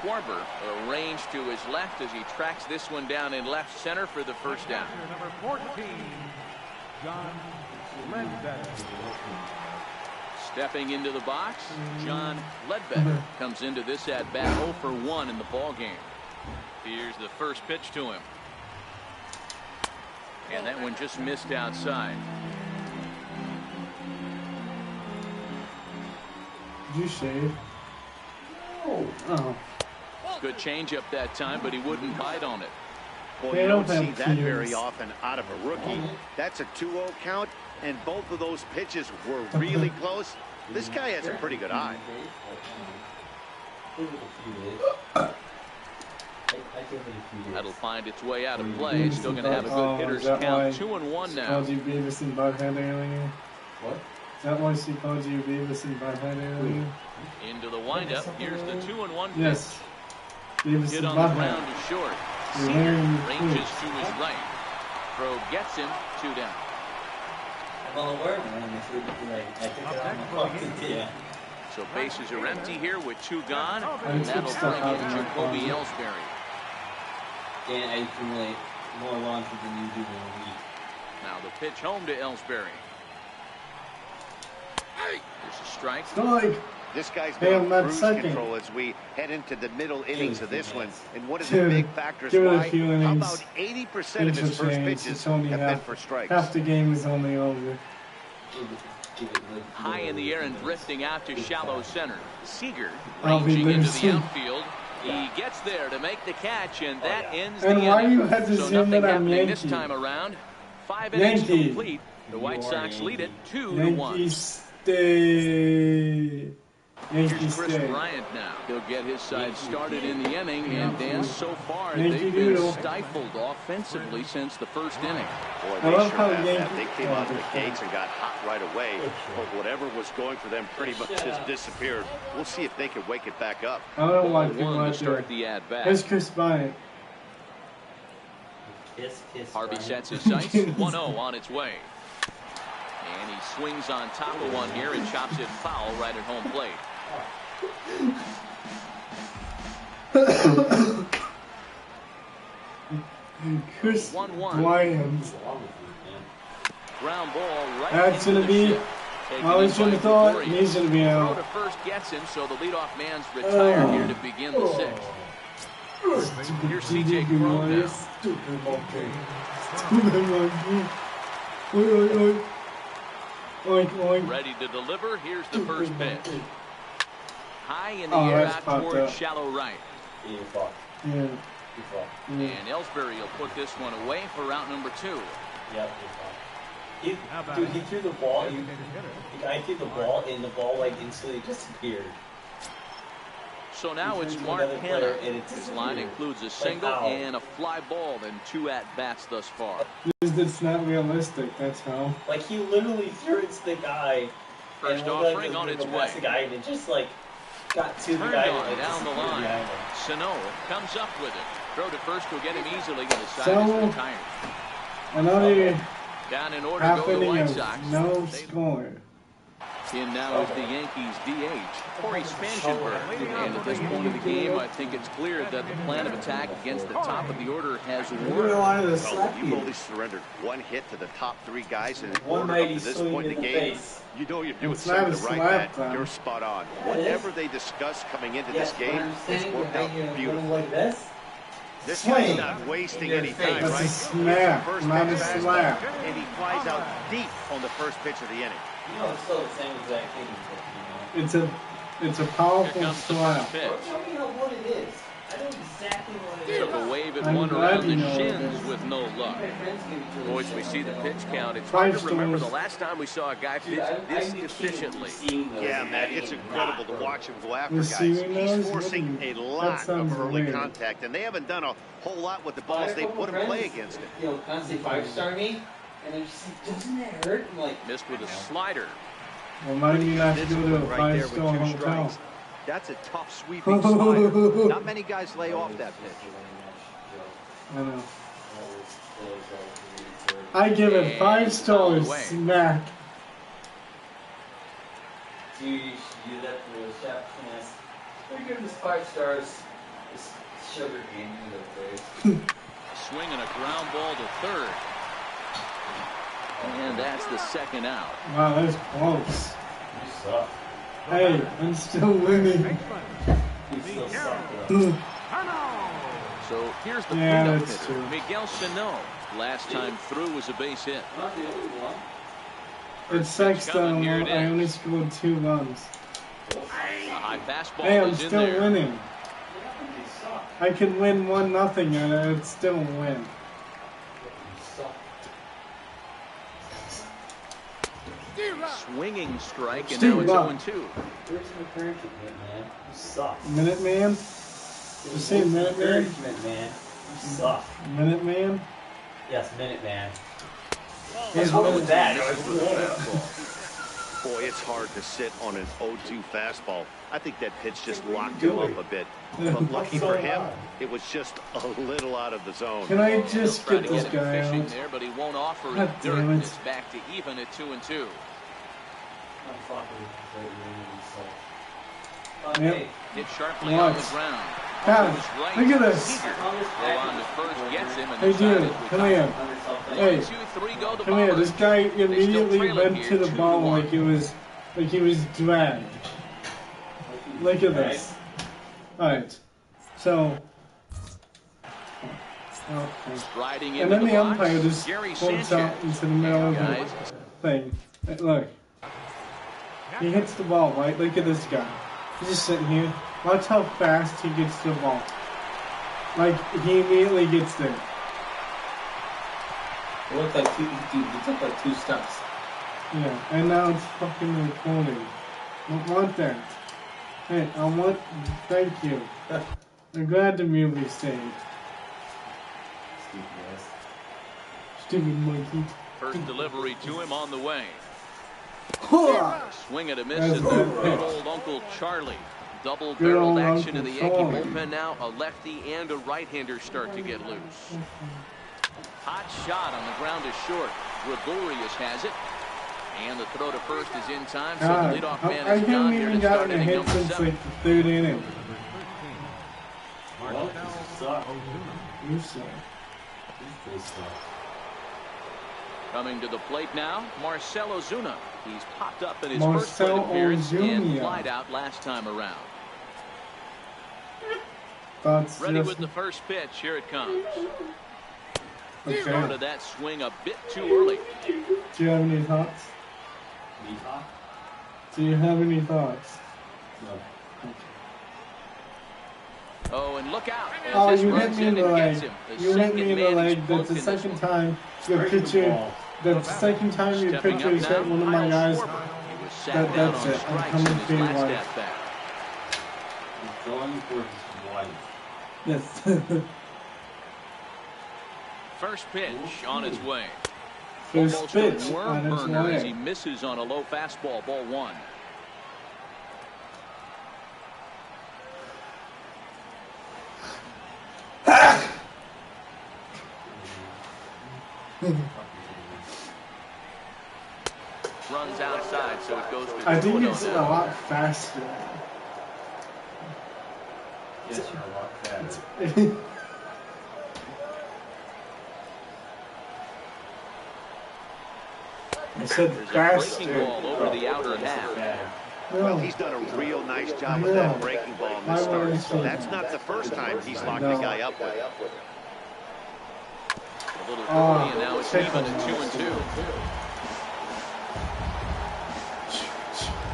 Schwarber arranged to his left as he tracks this one down in left center for the first down. Number 14, John Ledbetter. Stepping into the box, John Ledbetter comes into this at bat 0 for 1 in the ball game. Here's the first pitch to him. And that one just missed outside. Did you shave? Oh. Good changeup that time, but he wouldn't bite on it. Boy, They you don't don't see have that tears. very often out of a rookie. That's a 2-0 count, and both of those pitches were really close. This guy has a pretty good eye. That'll find its way out of play. Still going to have a good hitter's is that count. why 2-1 now. Called you Beavis and Butthead earlier? What? Is that why she called you Beavis and Butthead earlier? Into the windup. Here's the 2-1 pitch. Yes. Beavis Hit and on the Butthead. ground to short. You're Seager wearing your ranges clothes. to his right. Throw gets him. 2 down. Well, it worked, man. I took it out of my pocket. Yeah. So bases are empty here with 2 gone. I And took that'll stuff bring out in of my Jacoby closet. Ellsbury. Dan, I accumulate more laundry than you do in a week. Now the pitch home to Ellsbury. There's a strike. Strike! This guy's Hey, been I'm on not cruise second. control as we head into the middle innings of this one. And one of the Give it- big factors give it a why, few how innings. about 80% of his first Interchange. pitches It's only have been half- for strikes? Half the game is only over. High in the air and drifting out to shallow center. Seager I'll be ranging into the losing. outfield. He gets there to make the catch, and that ends And the why inning. you had to So zoom nothing in on happening Yankee? this time around. 5 innings Yankee. complete. The White Sox lead it 2-1. Yankees stay. Here's Yankees Chris stay. Bryant now. He'll get his side started in the inning, and Dan, so far Yankee they've been Doodle. stifled offensively since the first inning. Boy, I they love sure how have that. Yankee- They came out of the Oh, gates and got hot right away, but whatever was going for them pretty much just disappeared. We'll see if they can wake it back up. I don't like 1 people to out start there. the at-bat. Here's Chris Bryant. Kiss, kiss. Harvey Brian. sets his sights. 1-0 on its way. And he swings on top of one here and chops it foul right at home plate. Chris 1-1. Bryant. What's wrong with you, man? Ground ball right That's into gonna the be. shift. Taking I was his gonna bite throw before it. he- He's gonna be Throw out. to first gets him, so the leadoff man's retired here to begin the sixth. Here's CJ Cron now. Stupid monkey. Stupid monkey. Oi, oi, oi. Oink, oink. Ready to deliver. Here's the first pitch. High in the Oh, air that's out popped towards up. shallow right. Yeah, you're fucked. Yeah. You're fucked. Yeah. And Ellsbury will put this one away for route number 2. Yep, you're fucked. He, How about dude, it? he threw the ball. Designated hitter. The guy threw the ball, and the ball like instantly disappeared. So now He it's threw to Mark another player, Hanna. and it His disappeared. line includes a single how? and a fly ball, and 2 at-bats thus far. It's not realistic, that's how. Like he literally threw it to the guy. First and it looked like offering it was on gonna its go past way. the guy, and it just like got to the Turned guy. on and, like, down the disappeared line. behind him. Sano comes up with it. Throw to first will get him easily, and the side So- is retired. Another Down in order half go the inning White of Sox. no They- score. In now is the Yankees DH, Corey Spangenberg. And at this point of the game, I think it's clear that the plan of attack against the top of the order has worked. Well, you've only surrendered 1 hit to the top 3 guys in the order up to 190 this swing point in in the the game. face. You know you're doing It's not something a right, slap, man. though. You're spot on. It is. Whatever they discussed coming into this game, it's worked out beautifully. Like this. This guy's Swing. not wasting In your any face. time, That's right? a smack, First not a pitch fastball, slap. and he flies out deep on the first pitch of the inning. You know, it's still the same exact thing. But, you know. It's a powerful slap. Bro, tell me what it is. I know exactly what it is. Took a wave at I'm one glad around you the know what it shins is. with no luck. My friends give it to me. Boys, we see the pitch count. It's 5 hard to remember the stars. last time we saw a guy pitch this efficiently. Yeah, man, it's incredible to watch him go after guys. Receiving He's those? forcing a lot sounds of early weird. contact, and they haven't done a whole lot with the balls they put in play against him. You know, constantly 5-star me, and they're just like, doesn't that hurt? I'm like, Missed with a slider. Remind me not to go to a Right there with 5-star 2 hotel. strikes. That's a tough sweeping slider. Not many guys lay off that pitch. I know. I give it 5 stars. Smack. dude, you should use that for the chef finesse. They're giving this 5 stars. This sugar game in the place. Swing and a ground ball to third. And that's the second out. Wow, that's close. You suck. Hey, I'm still winning. You still suck, though. So here's the Yeah, cleanup that's hitter, true. Miguel Sano. Last time through was a base hit. Not the only one. It sucks though, coming, here it I is. only scored 2 runs. A high fastball Hey, I'm is in still there. winning. Yeah, you suck. I could win 1-0 and I'd still win. You suck. Swinging strike, and Steve now Rock. it's 0-2. Where's the encouragement, man? You suck. Minute Man? You say Minute Man? Encouragement, man. You suck. Minute Man? Yes, Minute Man. He's What was that? Boy, it's hard to sit on an 0-2 fastball. I think that pitch just locked him up a bit. But lucky for him, it was just a little out of the zone. Can I He'll just try get to this get him guy fishing out? there, but he won't offer God it dirt. damn it. It's back to even at 2-2. I'm fucking Yep. Hit sharply on the What? ground. God, He was right. look at this. Eager. Well, on the first gets him, and Hey the side dude, is come recovered. here. Hey, 1-2-3 go the come here. Bombers. This guy immediately trailing went here, to the ball 2-1. like he was dragged. Look at this. Alright. So Riding and into then the box, umpire just Gary floats out Sanchez. into the middle of Guys, the thing. Hey, look. He hits the ball, right? Look at this guy. He's just sitting here. Watch how fast he gets to the ball. Like, he immediately gets there. It looked like he took like 2 steps. Yeah, and now it's fucking recording. I don't want that. Hey, thank you. I'm glad the movie's saved. Stupid ass. Stupid monkey. first delivery to him on the way. Hurrah! Swing and a miss That's at the good good pitch. old Uncle Charlie. Good Double-barreled old action in Uncle the Yankee Charlie. bullpen now. A lefty and a right-hander start to get loose. Hot shot on the ground is short. Gregorius has it. And the throw to first is in time, so God, the leadoff I man is haven't gone here even to start gotten a inning hit number since 7. like the 3rd inning. Well, you suck. You suck. They suck. Coming to the plate now, Marcell Ozuna. He's popped up in his first plate Marcell appearance and Ozuna. flied out last time around. Thoughts Ready just... with the first pitch. Here it comes. Okay. Started that swing a bit too early. Do you have any thoughts? Me talk? Do you have any thoughts? No. Oh, and look out. As Oh, this you hit runs me in in the and gets leg. him. The You hit second me in the man leg. he's That's the booked in this second one. time your pitcher. That's the second time your Stepping pitcher up has hit now, one of my Kyle guys. Schwarber. He was sat That's down it. on I'm strikes coming in for his your last wife. at bat. He's going for his wife. Yes. First pitch on its way. First Almost pitch a worm on its burner as he way. misses on a low fastball, ball 1. Runs outside, so it goes to I think 2-0 it's a now. lot faster. Yes, you're a lot fatter. I said There's a breaking faster. ball over the outer half. Well, No. he's done a real nice job with that breaking ball in this Why would I start. say That's that? not the first time he's locked No. a guy up with. A little Oh, early, and now it's check even him at out. 2-2.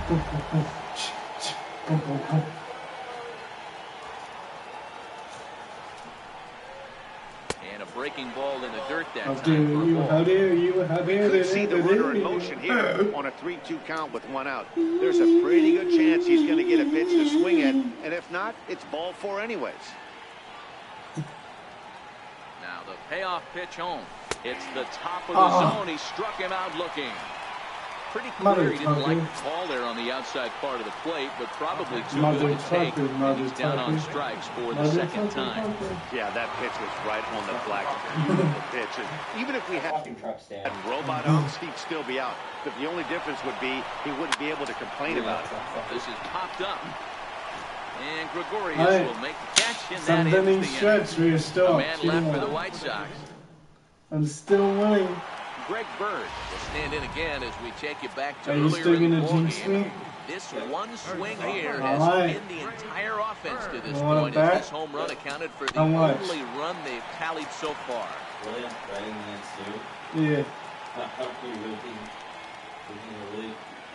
And a breaking ball in the dirt that How time dare for a you, ball. how dare you, how dare Could see the runner in motion here on a 3-2 count with one out. There's a pretty good chance he's going to get a pitch to swing at, and if not, it's ball 4 anyways. Now the payoff pitch home. It's the top of the zone. He struck him out looking. Pretty clear he didn't like the call there on the outside part of the plate, but probably too good to take. And he's down on strikes for the second time. Yeah, that pitch was right on the black. Beautiful pitch. And even if we had robot arms, he'd still be out. But the only difference would be he wouldn't be able to complain about it. This is popped up. And Gregorius will make the catch, and that inning is the stretch. We're still a man left for the White Sox. I'm still winning. Greg Bird will stand in again as we take you back to Are you earlier still in the gonna ball jinx game. me? This one swing here has been the entire offense to this point, as this home run accounted for the only run they've tallied so far. William, writing against you. Yeah.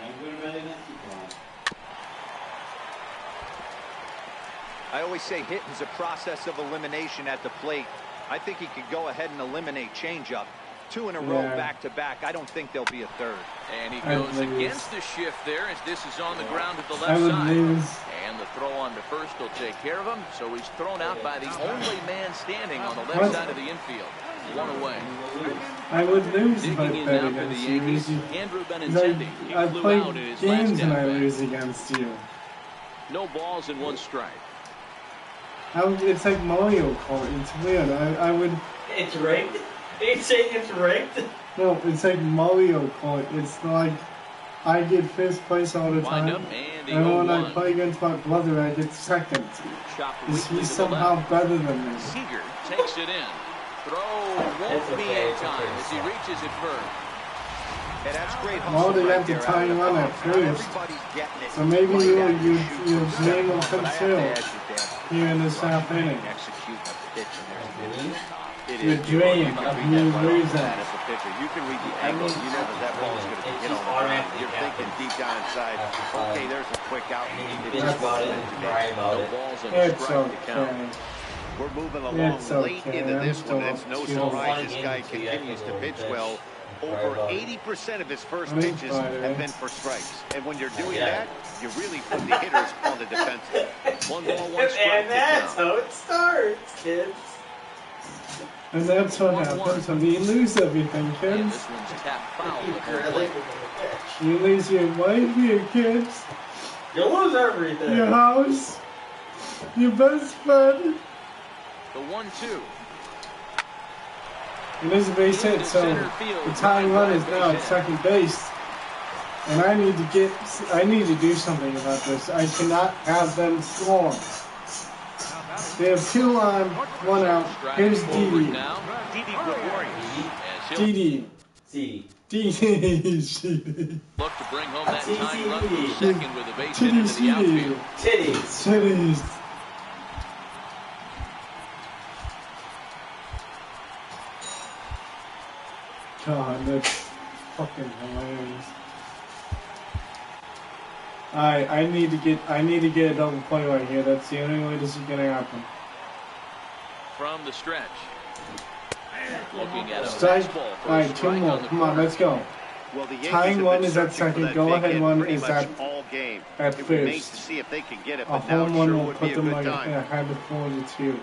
I'm going to write against you. Come on. I always say hitting is a process of elimination at the plate. I think he could go ahead and eliminate changeup. 2 in a row back-to-back. I don't think there'll be a third. And he goes against the shift there as this is on the ground at the left side. And the throw on to first will take care of him. So he's thrown out by the only man standing on the left side of the infield. 1 away. I would lose if I Digging in bet now for the against you. Yankees, Andrew Benintendi. He I flew play out in his games last and I at-bat. lose against you. No balls and 1 strike. It's like Mario Kart. It's weird. I would. It's rigged? You say it's rigged? No, it's like Mario Kart. It's like I get first place all the time. And when I play against my brother, I get second. He's somehow better than me. Seager takes it in. Throw won't be in time as he reaches it first. Yeah, that's great Well, hustle they right have to there tie out of him the on park. at first. Everybody's getting it. So maybe Right your after you name shoot will something. come But I have to true ask you, Dan, here in this half inning. executing a pitch in there. It Your is. dream, You can read you that right lose off the that. bat as a pitcher. You can read the angle. You know that ball is going to be hit on the ground. You're thinking deep down inside, okay, there's a quick out. Bitch about it and cry about No it. balls and a It's strike to count. okay. We're moving along It's late okay. into this I'm one. It's no still surprise this guy continues to pitch well. Over 80% of his first pitches have been for strikes. And when you're doing that, you really put the hitters on the defensive. 1 ball, 1 strike And to that's count. how it starts, kids. And that's what happens when you lose everything, And kids. this one's tapped foul. You at home really plate. You lose your wife, your kids, You lose everything. your house, your best friend. The 1-2. And there's a base hit, so the tying run is now at second base. And I need to do something about this. I cannot have them score. They have 2 on, 1 out. Here's Didi. Didi. See. Didi. Look to bring home that tying run from second with a base hit into the outfield. Titties. Titties. God, that's fucking hilarious. Alright, I need to get a double play right here. That's the only way this is gonna happen. From the stretch. Looking at a Strike. fastball for a Alright, 2 strike more. on the Come on, corner. let's go. Well, the Yankees Tying have one been is at searching for second. that Go big ahead hit one pretty is much at all game. at It remains first. to see if they can get it, A but now home it one sure will would put be a them good like time. ahead of 4-2.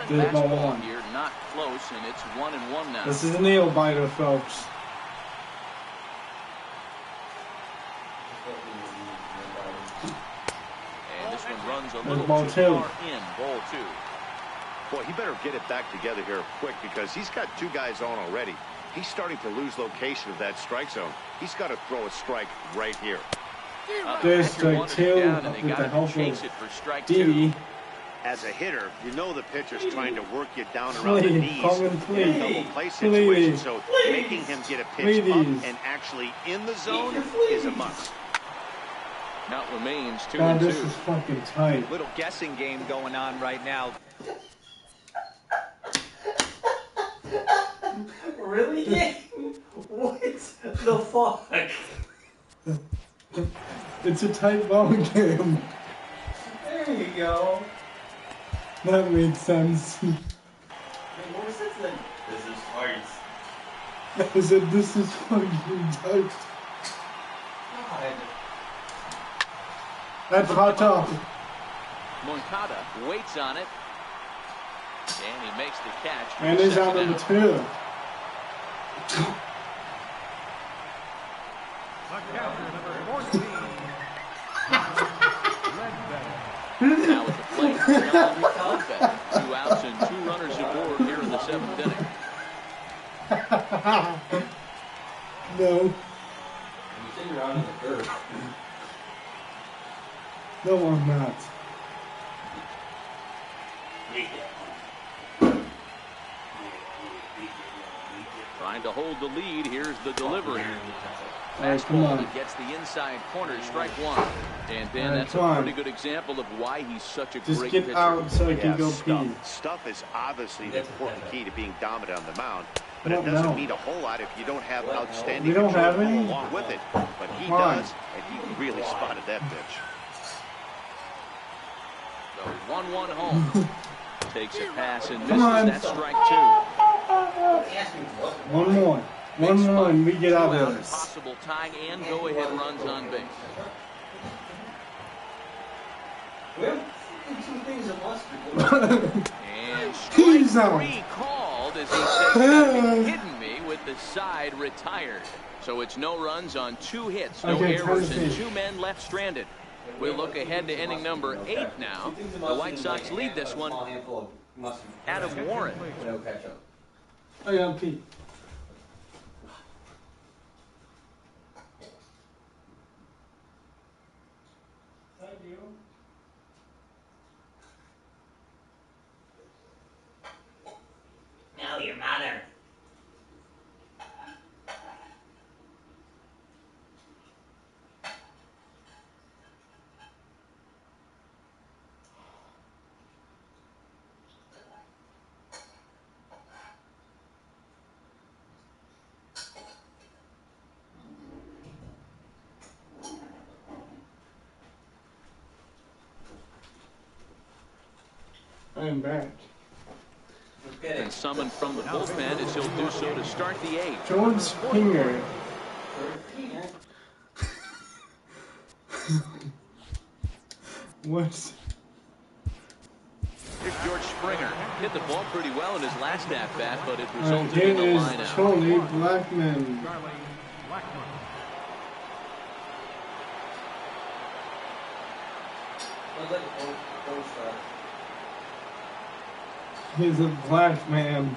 There's ball Fastball 1. here, not close, and it's 1-1 now. This is a nail biter, folks. And this one runs a There's little ball too 2. far in, ball 2. Boy, he better get it back together here quick because he's got 2 guys on already. He's starting to lose location of that strike zone. He's got to throw a strike right here. There's Catcher strike wanted 2 it down, and they with got the him to help chase of it for strike Didi. 2. As a hitter, you know the pitcher's trying to work you down around the knees Please, in a double play please, situation. So making him get a pitch up please. and actually in the zone is a must. Count remains 2-2. God, this is fucking tight. Little guessing game going on right now. really? What the fuck? It's a tight ball game. There you go. That made sense. Wait, what was this then? This is hard. I said, this is fucking tight. God. That's hot top. Moncada waits on it. And he makes the catch. And he's on number 2. The catcher, number 14. Now at the plate, John Ledbetter. 2 outs and 2 runners aboard here in the 7th inning. No. You said you're out in the third. No, I'm not. Trying to hold the lead. Here's the delivery. Come Fastball on. that gets the inside corner, strike 1. And Ben, that's a pretty good example of why he's such a Just great get pitcher. out so I can go pee. Stuff is obviously the important key to being dominant on the mound, but No, it doesn't no. mean a whole lot if you don't have outstanding We don't control have any? along with it. But he Why? does, and he really spotted that pitch. The 1-1 home. Takes a pass and Come on. misses. That's strike 2. One more. One more and we get out of Two-out this. possible tying and go-ahead runs on base. Well, 2 things of mustard. And He's strike out. 3 called as he says, "Gotta be kidding me," with the side retired. So it's no runs on 2 hits, no Okay, errors, and perfect. 2 men left stranded. We'll look ahead to inning number 8 now. The White Sox lead this one. Adam Warren. No ketchup. I got pee. Now your mother. I am back. And summoned from the bullpen as he'll do so to start the 8th. George Springer. What? Here's George Springer. Hit the ball pretty well in his last at-bat, but it Alright, resulted here in a is line-out. Tony Blackman. Charlie Blackman. He's a black man.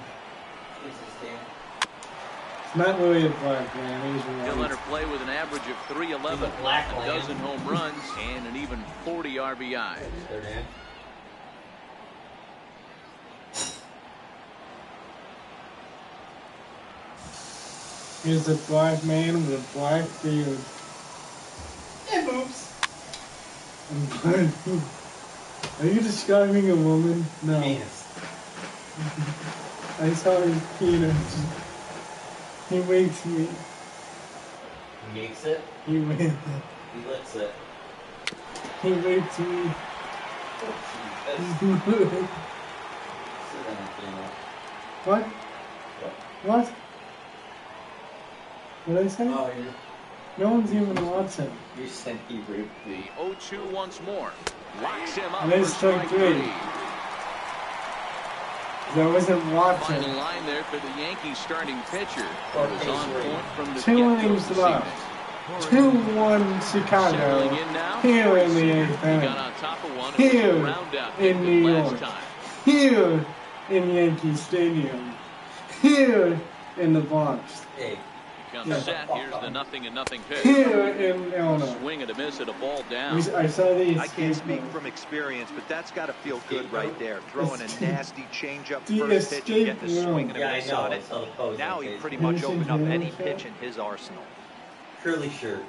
It's not really a black man, he's He'll white. enter play with an average of .311, a dozen home runs, and an even 40 RBIs. He's a black man with a black beard. Hey, boobs. Are you describing a woman? No. Penis. I saw his penis. He wakes me. He makes it. He wakes it. He licks it. He wakes me. Oh, jeez. Sit down, Keno. What? What? What did I say? Oh, you're No one's even watching. stinky rude. The 0-2 once more. Locks him up And for it's strike strike 3. 3. I wasn't watching. Final line there for the Yankees starting pitcher. He was on point from the 2 get-go innings this left. evening. 2-1 Chicago. Settling in now. Here in the 8th He got inning. on top of one. Here It was a round out in New last York. time. Here in Yankee Stadium. Here in the Bronx. Hey, Comes Yeah. set. Here's the 0-0 pitch. Here in Illinois. Swing and a miss at a ball down. I saw the I can't escape speak mode. from experience, but that's got to feel good right there. Throwing a nasty changeup The first pitch and escape getting a swing and yeah, a I miss know. on I it. saw the pose Now on he Facebook. pretty much Have you opened up seen any him? pitch in his arsenal. Curly shirt.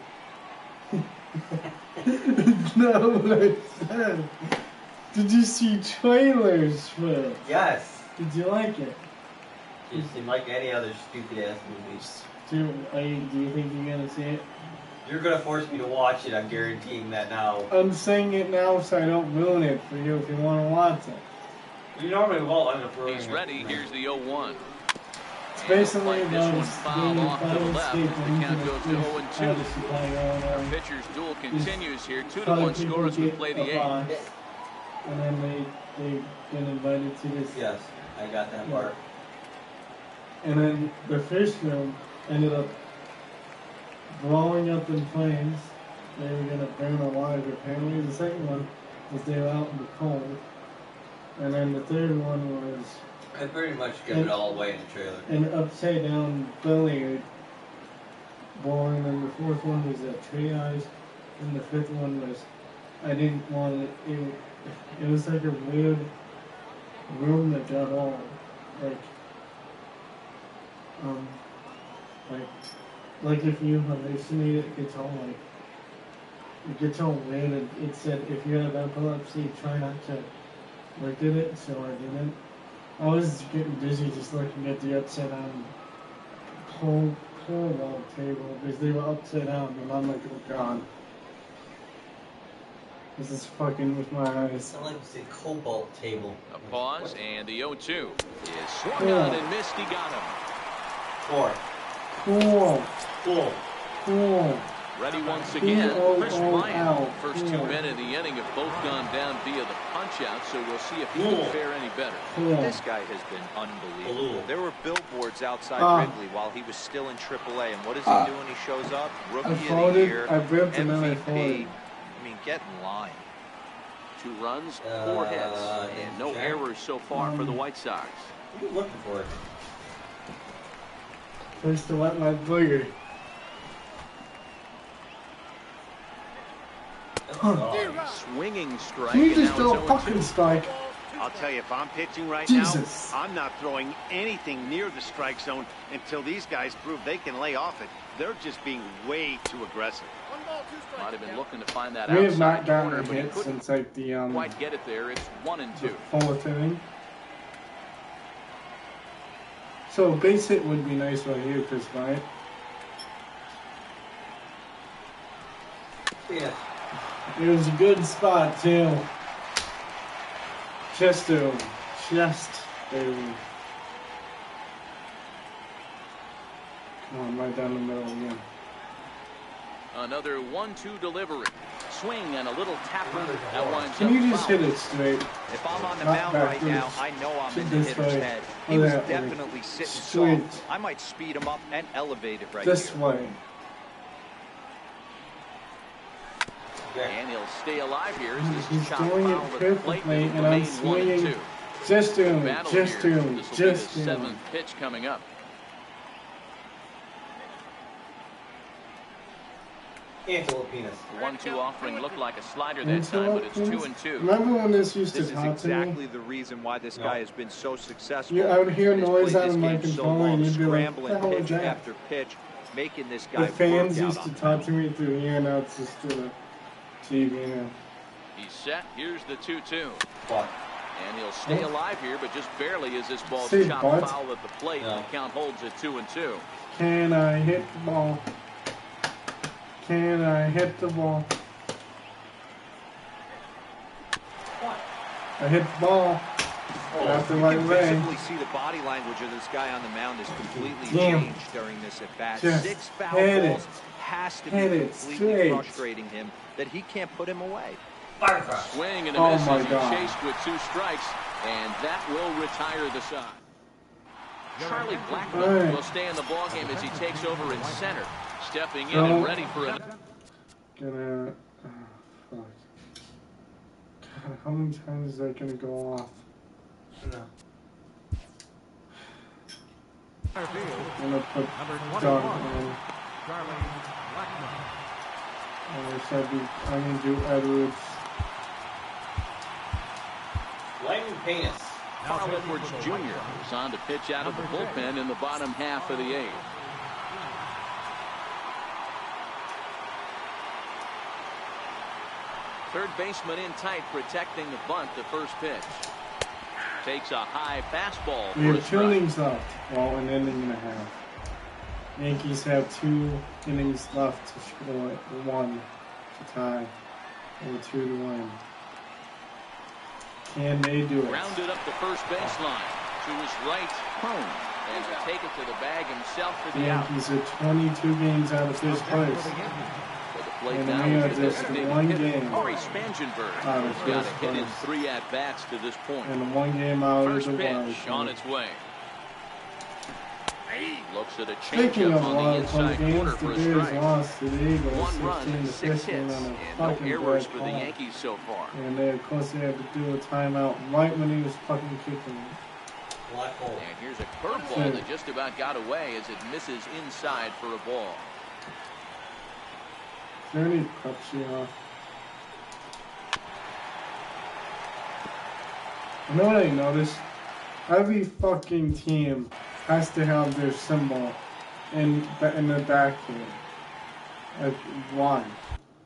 No, what I said. Did you see trailers for it? Yes. Did you like it? You seem like any other stupid ass movie. Do you think you're gonna see it? You're gonna force me to watch it. I'm guaranteeing that now. I'm saying it now so I don't ruin it for you if you want to watch it. You normally won't end up ruining He's it. ready. Here's the 0-1. It's basically this about one fouled off to the left. The escape count goes to 0-2. Our and pitcher's duel continues here. 2-1 score as we play the 8th. And then they get invited to this. Yes, I got that part. And then the first room ended up blowing up in flames. They were gonna burn alive apparently. The second one was they were out in the cold. And then the third one was I pretty much give it all away in the trailer. an upside down billiard bowling, and the fourth one was a triage, and the fifth one was I didn't want it. It was like a weird room that got all like if you hallucinate, it gets all weird. And it said if you have epilepsy, try not to look at it. So I didn't. I was getting dizzy just looking at the upside down pool wall table because they were upside down, and I'm like, oh god, this is fucking with my eyes. It's not like it's a cobalt table. A pause, and the 0-2 is swung on and missed. He got him. 4. Cool. Ready once again. Chris Bryant. First 2 men in the inning have both gone down via the punch-out, so we'll see if he can fare any better. This guy has been unbelievable. There were billboards outside Wrigley while he was still in AAA, and what does he do when he shows up? Rookie of the year, MVP. I mean, get in line. 2 runs, 4 hits, and no errors so far for the White Sox. What are you looking for? Place to let my booger. Swinging strike. Can you and just now throw it's a fucking strike? I'll tell you, if I'm pitching right Jesus. now, I'm not throwing anything near the strike zone until these guys prove they can lay off it. They're just being way too aggressive. Might have been looking to find that We have not outside gotten corner, a but he hit couldn't since like the quite get it there. It's 1-2. fourth inning. So a base hit would be nice right here, Chris Bryant. Yeah. It was a good spot too. Chest over. Come on, right down the middle again. Another 1-2 delivery. Swing and a little tapper. That winds Can up you just foul. hit it straight? If I'm on the Not mound right now, backwards. I know I'm in the This hitter's way. head. Or He was that way. definitely sitting Straight. soft. I might speed him up and elevate it right This here. way. And he'll stay alive here as this He's is chop doing it foul at the plate. perfectly, It'll and I'm remain swinging. 1-2. Just doing it. Battle Just here. doing it. This will Just be the doing 7th it. pitch coming up. Antelope penis. The 1-2 offering looked like a slider that time, but it's 2-2. Remember when this used This to is talk to me? exactly the reason why this guy has been so successful. I would hear and has noise played out this of my game so controller and long, you'd be like, scrambling "What the hell is pitch that?" after pitch, making this guy The fans work out used to on talk to me through here, now it's just TV now. He's set. Here's the 2-2. Fuck. And he'll stay alive here, but just barely as this ball's Say chopped butt. foul at the plate. No. The count holds at 2-2. Can I hit the ball? Can I hit the ball? I hit the ball. That's the You right can way. visibly see the body language of this guy on the mound is completely Damn. changed during this at bat. Just 6 foul hit it. balls has to be Hit it completely straight. frustrating him that he can't put him away. Swing and a Oh miss my as he God. chased with 2 strikes, and that will retire the side. Charlie Blackmon Right. will stay in the ballgame as he takes over in center, stepping in So- and ready for a... Gonna. Fuck. God, how many times is that gonna go off? No. I'm gonna put Number Doug 21. in. Charlie Blackmon. I'm gonna do Edwards. Lightning penis. Carl Edwards Jr. is on to pitch out of the bullpen in the bottom half of the 8th. Third baseman in tight, protecting the bunt, the first pitch. Takes a high fastball. We have 2 innings left. Well, an inning and a half. Yankees have 2 innings left to score 1 to tie or 2 to win. Can they do it? Rounded up the first baseline to his right home. And to take it to the bag himself for the out. Yankees are 22 games out of first place. And they are just 1 game Corey Spangenberg out of has got first a hit in place. 3 at-bats to this point. And 1 game out First of the wild pitch card. on its way. Speaking Looks at a of changeup on the wild inside card corner games, the for a Bears strike. lost to the Eagles 1 run, 16 to 6 15 hits, on a and no fucking errors bad for the call. Yankees so far. And they, of course, they had to do a timeout right when he was fucking kicking it. Black hole. And here's a curveball that just about got away as it misses inside for a ball. Is there any cup shit off? You know what I noticed? Every fucking team has to have their symbol in the back here. Like, why?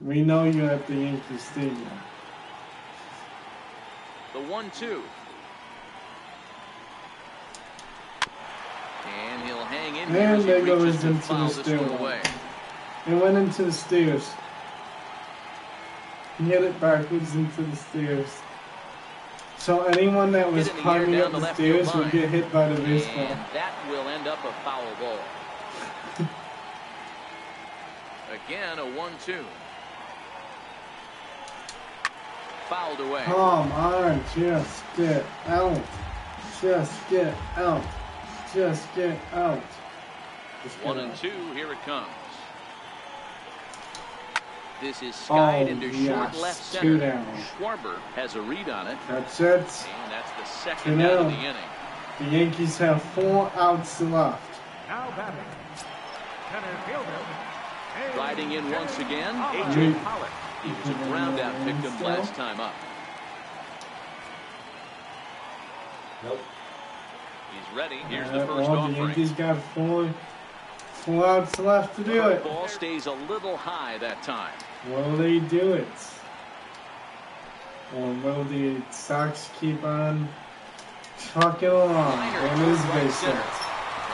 We know you're at the Yankee Stadium. The 1-2. And he'll hang in here as And he there goes reaches to into foul the this one stairwell. away. It went into the stairs. He hit it backwards into the stairs. So anyone that was Hit in the air climbing down up the the left field stairs would line. get hit by the baseball. And that will end up a foul ball. Again, a 1-2. Fouled away. Come on, just get out. Just get out. Just get out. Just get 1 out. and 2. Here it comes. This is skied into yes, short left 2 center. down. Schwarber has a read on it. That's it. And that's the 2 second out of the down. inning. The Yankees have 4 outs left. Now batting. Center fielder. Riding in once again, Wait. A.J. Pollock. He was a ground-out victim last time up. Nope. He's ready. Here's the first Well, the offering. Yankees got 4 outs left to do it. Ball stays a little high that time. Will they do it? Or will the Sox keep on trucking along? Liner And to his right base center. hit.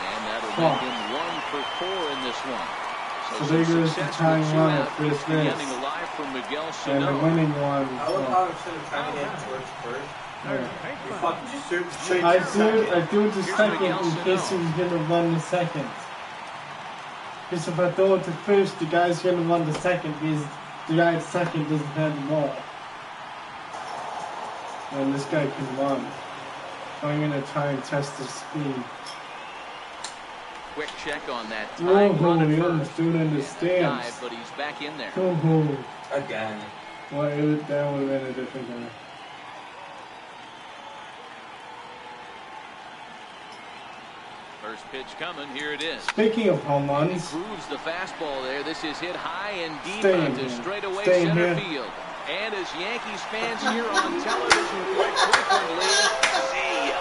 And that'll Huh. make him 1 for 4 in this one. So some there goes the success tying with 2 run at out. first Keeps the base. inning alive for Miguel And the Sano. winning one. I love how instead of trying to get George first, you fucking just shoot I do it to second in case he's gonna run the second. Because if I throw it to first, the guy's gonna run the second because the guy at second doesn't have the ball. And this guy can run. So I'm gonna try and test his speed. Quick check on that Oh, tying run he at almost first. threw it in the Dive, stands. but he's back in there. Oh, again. well, that would have been a different guy. First pitch coming. Here it is. Speaking of home He runs, grooves the fastball there. This is hit high and deep Stay out in to here. straightaway Stay in center here. field. And as Yankees fans here on television quite frequently, see ya.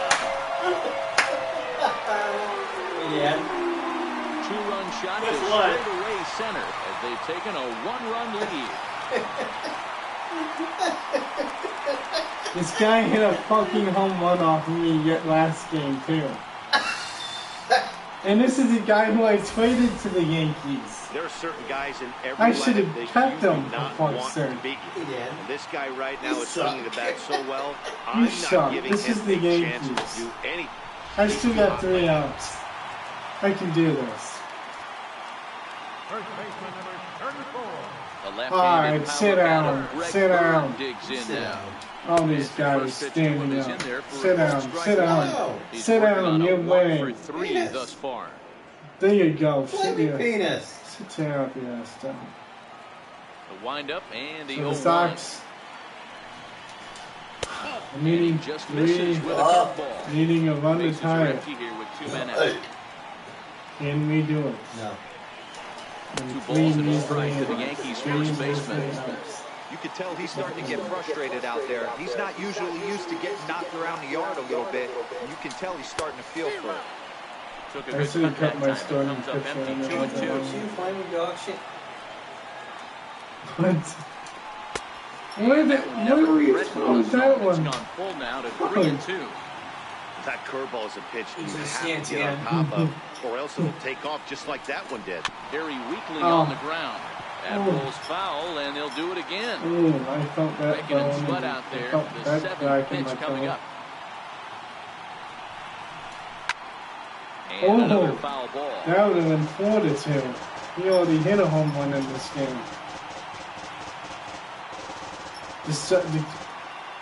Yeah. 2-run shot to Guess what? straightaway center as they've taken a 1-run lead. this guy hit a fucking home run off of me yet last game too. And this is the guy who I traded to the Yankees. There are certain guys in every I should lineup have that kept you him, do for not fuck's want sake. to beat you. He did. And this guy right now You is swinging the suck. bat so well. You I'm not suck. giving This him is the a chance Yankees. to do anything. I still got 3 outs. I can do this. First baseman number 34. The left-handed Alright, power sit batter, down, Greg sit Bird down. digs in Sit now. down. All these His guys first pitch to standing him is in up. there for Sit a down, strike sit one. down. He's Sit working down, on a you're 1 winning. for 3 Penis. thus far. There you go. Sit Flaming your, penis. sit your up your ass down. The windup and the So the 0-1. Sox needing Just misses with a curveball. needing a run to Bases are tie it. empty here with 2 men out. Can we do it? No. And 2 three balls and a measly strike to the outs. Yankees Three first measly baseman. outs. You could tell he's starting to get frustrated out there. He's not usually used to getting knocked around the yard a little bit. And you can tell he's starting to feel for it. Took a I good should have cut cut that my time. starting Comes up pitcher empty, in 2 and 2. See you flaming dog shit. What? Where were you Red throwing Bull's that zone. It's one? gone full now to 3 and 2. That curveball is a pitch you He's a have to get Santiago. on top of, or else it'll take off just like that one did. Very weakly on the ground. That rolls foul, and he'll do it again. I felt that. Making it sweat out there. The seventh pitch coming up. And another foul ball. That would have been 4-2. He already hit a home run in this game.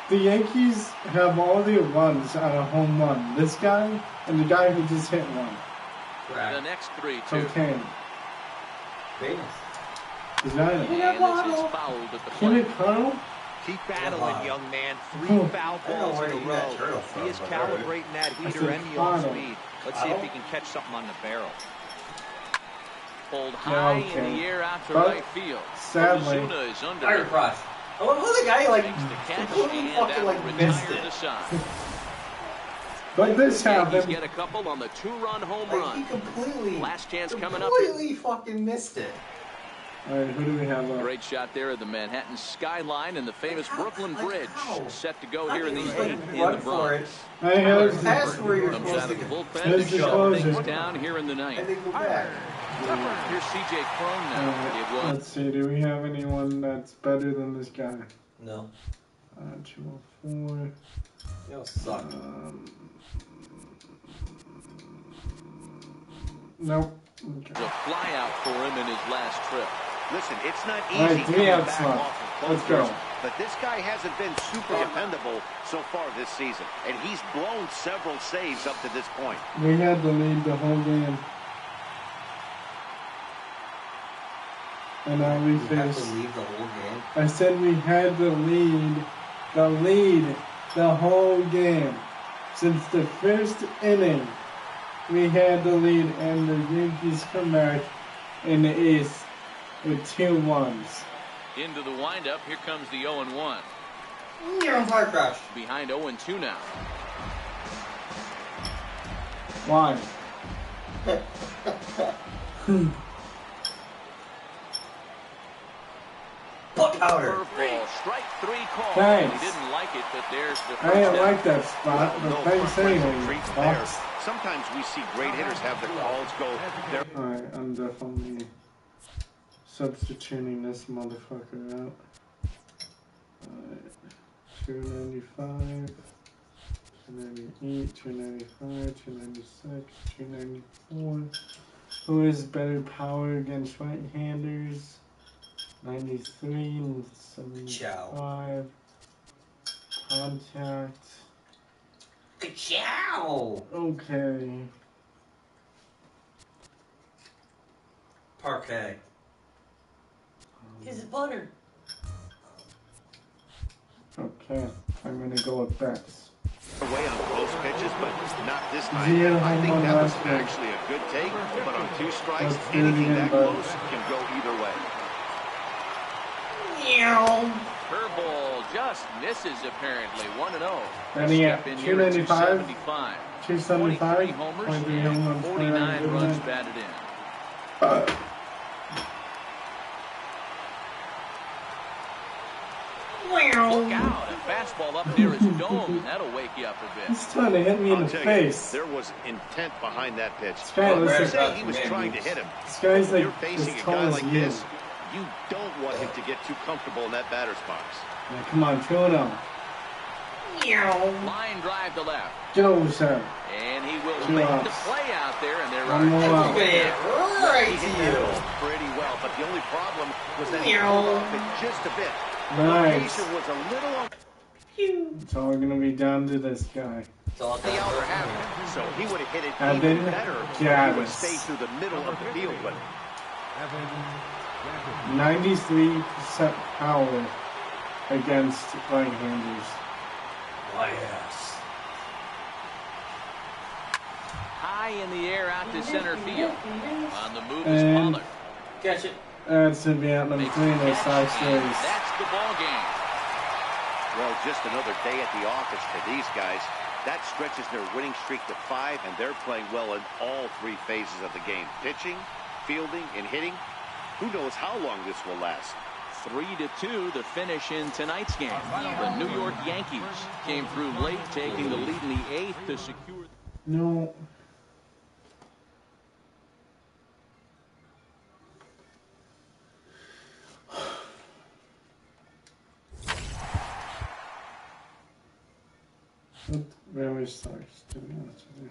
The Yankees have all their runs on a home run. This guy and the guy who just hit one. The next 3-2. Okay. Famous. Is that it? And this is fouled at the plate. Keep battling, young man. 3 foul balls in a row. He is calibrating that heater and the off-speed. Let's see if he can catch something on the barrel. Pulled high in the air out to right field. Sadly. Ozuna is under Fire cross. I love how the guy makes the catch completely and fucking that missed retired it. the shot. But this Yankees happened. get a couple on the 2-run home He run. completely, Last chance coming up. completely fucking missed it. All right, who do we have? Great shot there at the Manhattan skyline and the famous Brooklyn Bridge set to go here in the 8th in the Bronx. That's where you're Comes supposed out to of the go. bullpen to Here's the shut closer. things down here in the And 9th. they go back. Here's C.J. Cron now. It was Let's see, do we have anyone that's better than this guy? No. 204. You'll suck. Nope. Okay. a fly out for him in his last trip. Listen, it's not All right, easy 3 coming outs back left. off of Let's go. bunkers, but this guy hasn't been super dependable so far this season, and he's blown several saves up to this point. We had to lead the whole game. And now we You have to face. leave the whole game. I said we had to lead the whole game. Since the first inning, we had the lead, and the Yankees come back in the 8th with 2 runs. Into the windup, here comes the 0-1. You're on fire crouch. Behind 0-2 now. Why? Butt powder. Curveball, strike 3 call. Thanks. He didn't like it, but there's the first I didn't down. like that spot, No but thanks front-range anyway. treats there. Fox. Sometimes we see great hitters have their calls go their Alright, I'm definitely substituting this motherfucker out. Alright, 295, 298, 295, 296, 294. Who has better power against right-handers? 93 and 75. Contact. Ciao. Okay. Parquet. Is it butter? Okay, I'm gonna go with Bex. way on close pitches, but not this time. Yeah, I think home that run was last game. actually a good take, but on 2 strikes, Let's do it anything again, that bud. close can go either way. Curveball just misses apparently. 1-0. Ready at Step in here at 295, 275. 275, 23 homers, 23 home runs, 49 runs 49. batted in. Look out! A fastball up near his dome, and that'll wake you up a bit. He's trying to hit me in I'll the tell you, face. there was intent behind that pitch. This guy Well, looks per like- se, he was trying to hit him. This guy's When like you're facing as a tall guy as like you. this, you don't want him to get too comfortable in that batter's box. Yeah, come on, fill it out. Line drive to left. Go, sir. And he will 2 make the outs. play out there, and there One more are out. Right He to hit that you. ball pretty well, but the only problem was that he pulled off it just a bit. The Nice. location was a little on It's all gonna be down to this guy. the outer half, so he would have hit it And even then better if he Gaddis. would stay through the middle of the field with it. 93% power against right-handers. Why, yes. high in the air out to center field. On the move is And Pollard. Catch it. that's the Vietnam Makes 3 in the the catch, Sox and series. that's the ball game. Well, just another day at the office for these guys. That stretches their winning streak to 5, and they're playing well in all 3 phases of the game. Pitching, fielding, and hitting. Who knows how long this will last? 3-2 the finish in tonight's game. The New York Yankees came through late, taking the lead in the 8th to secure. No. It really sucks, to be honest with you.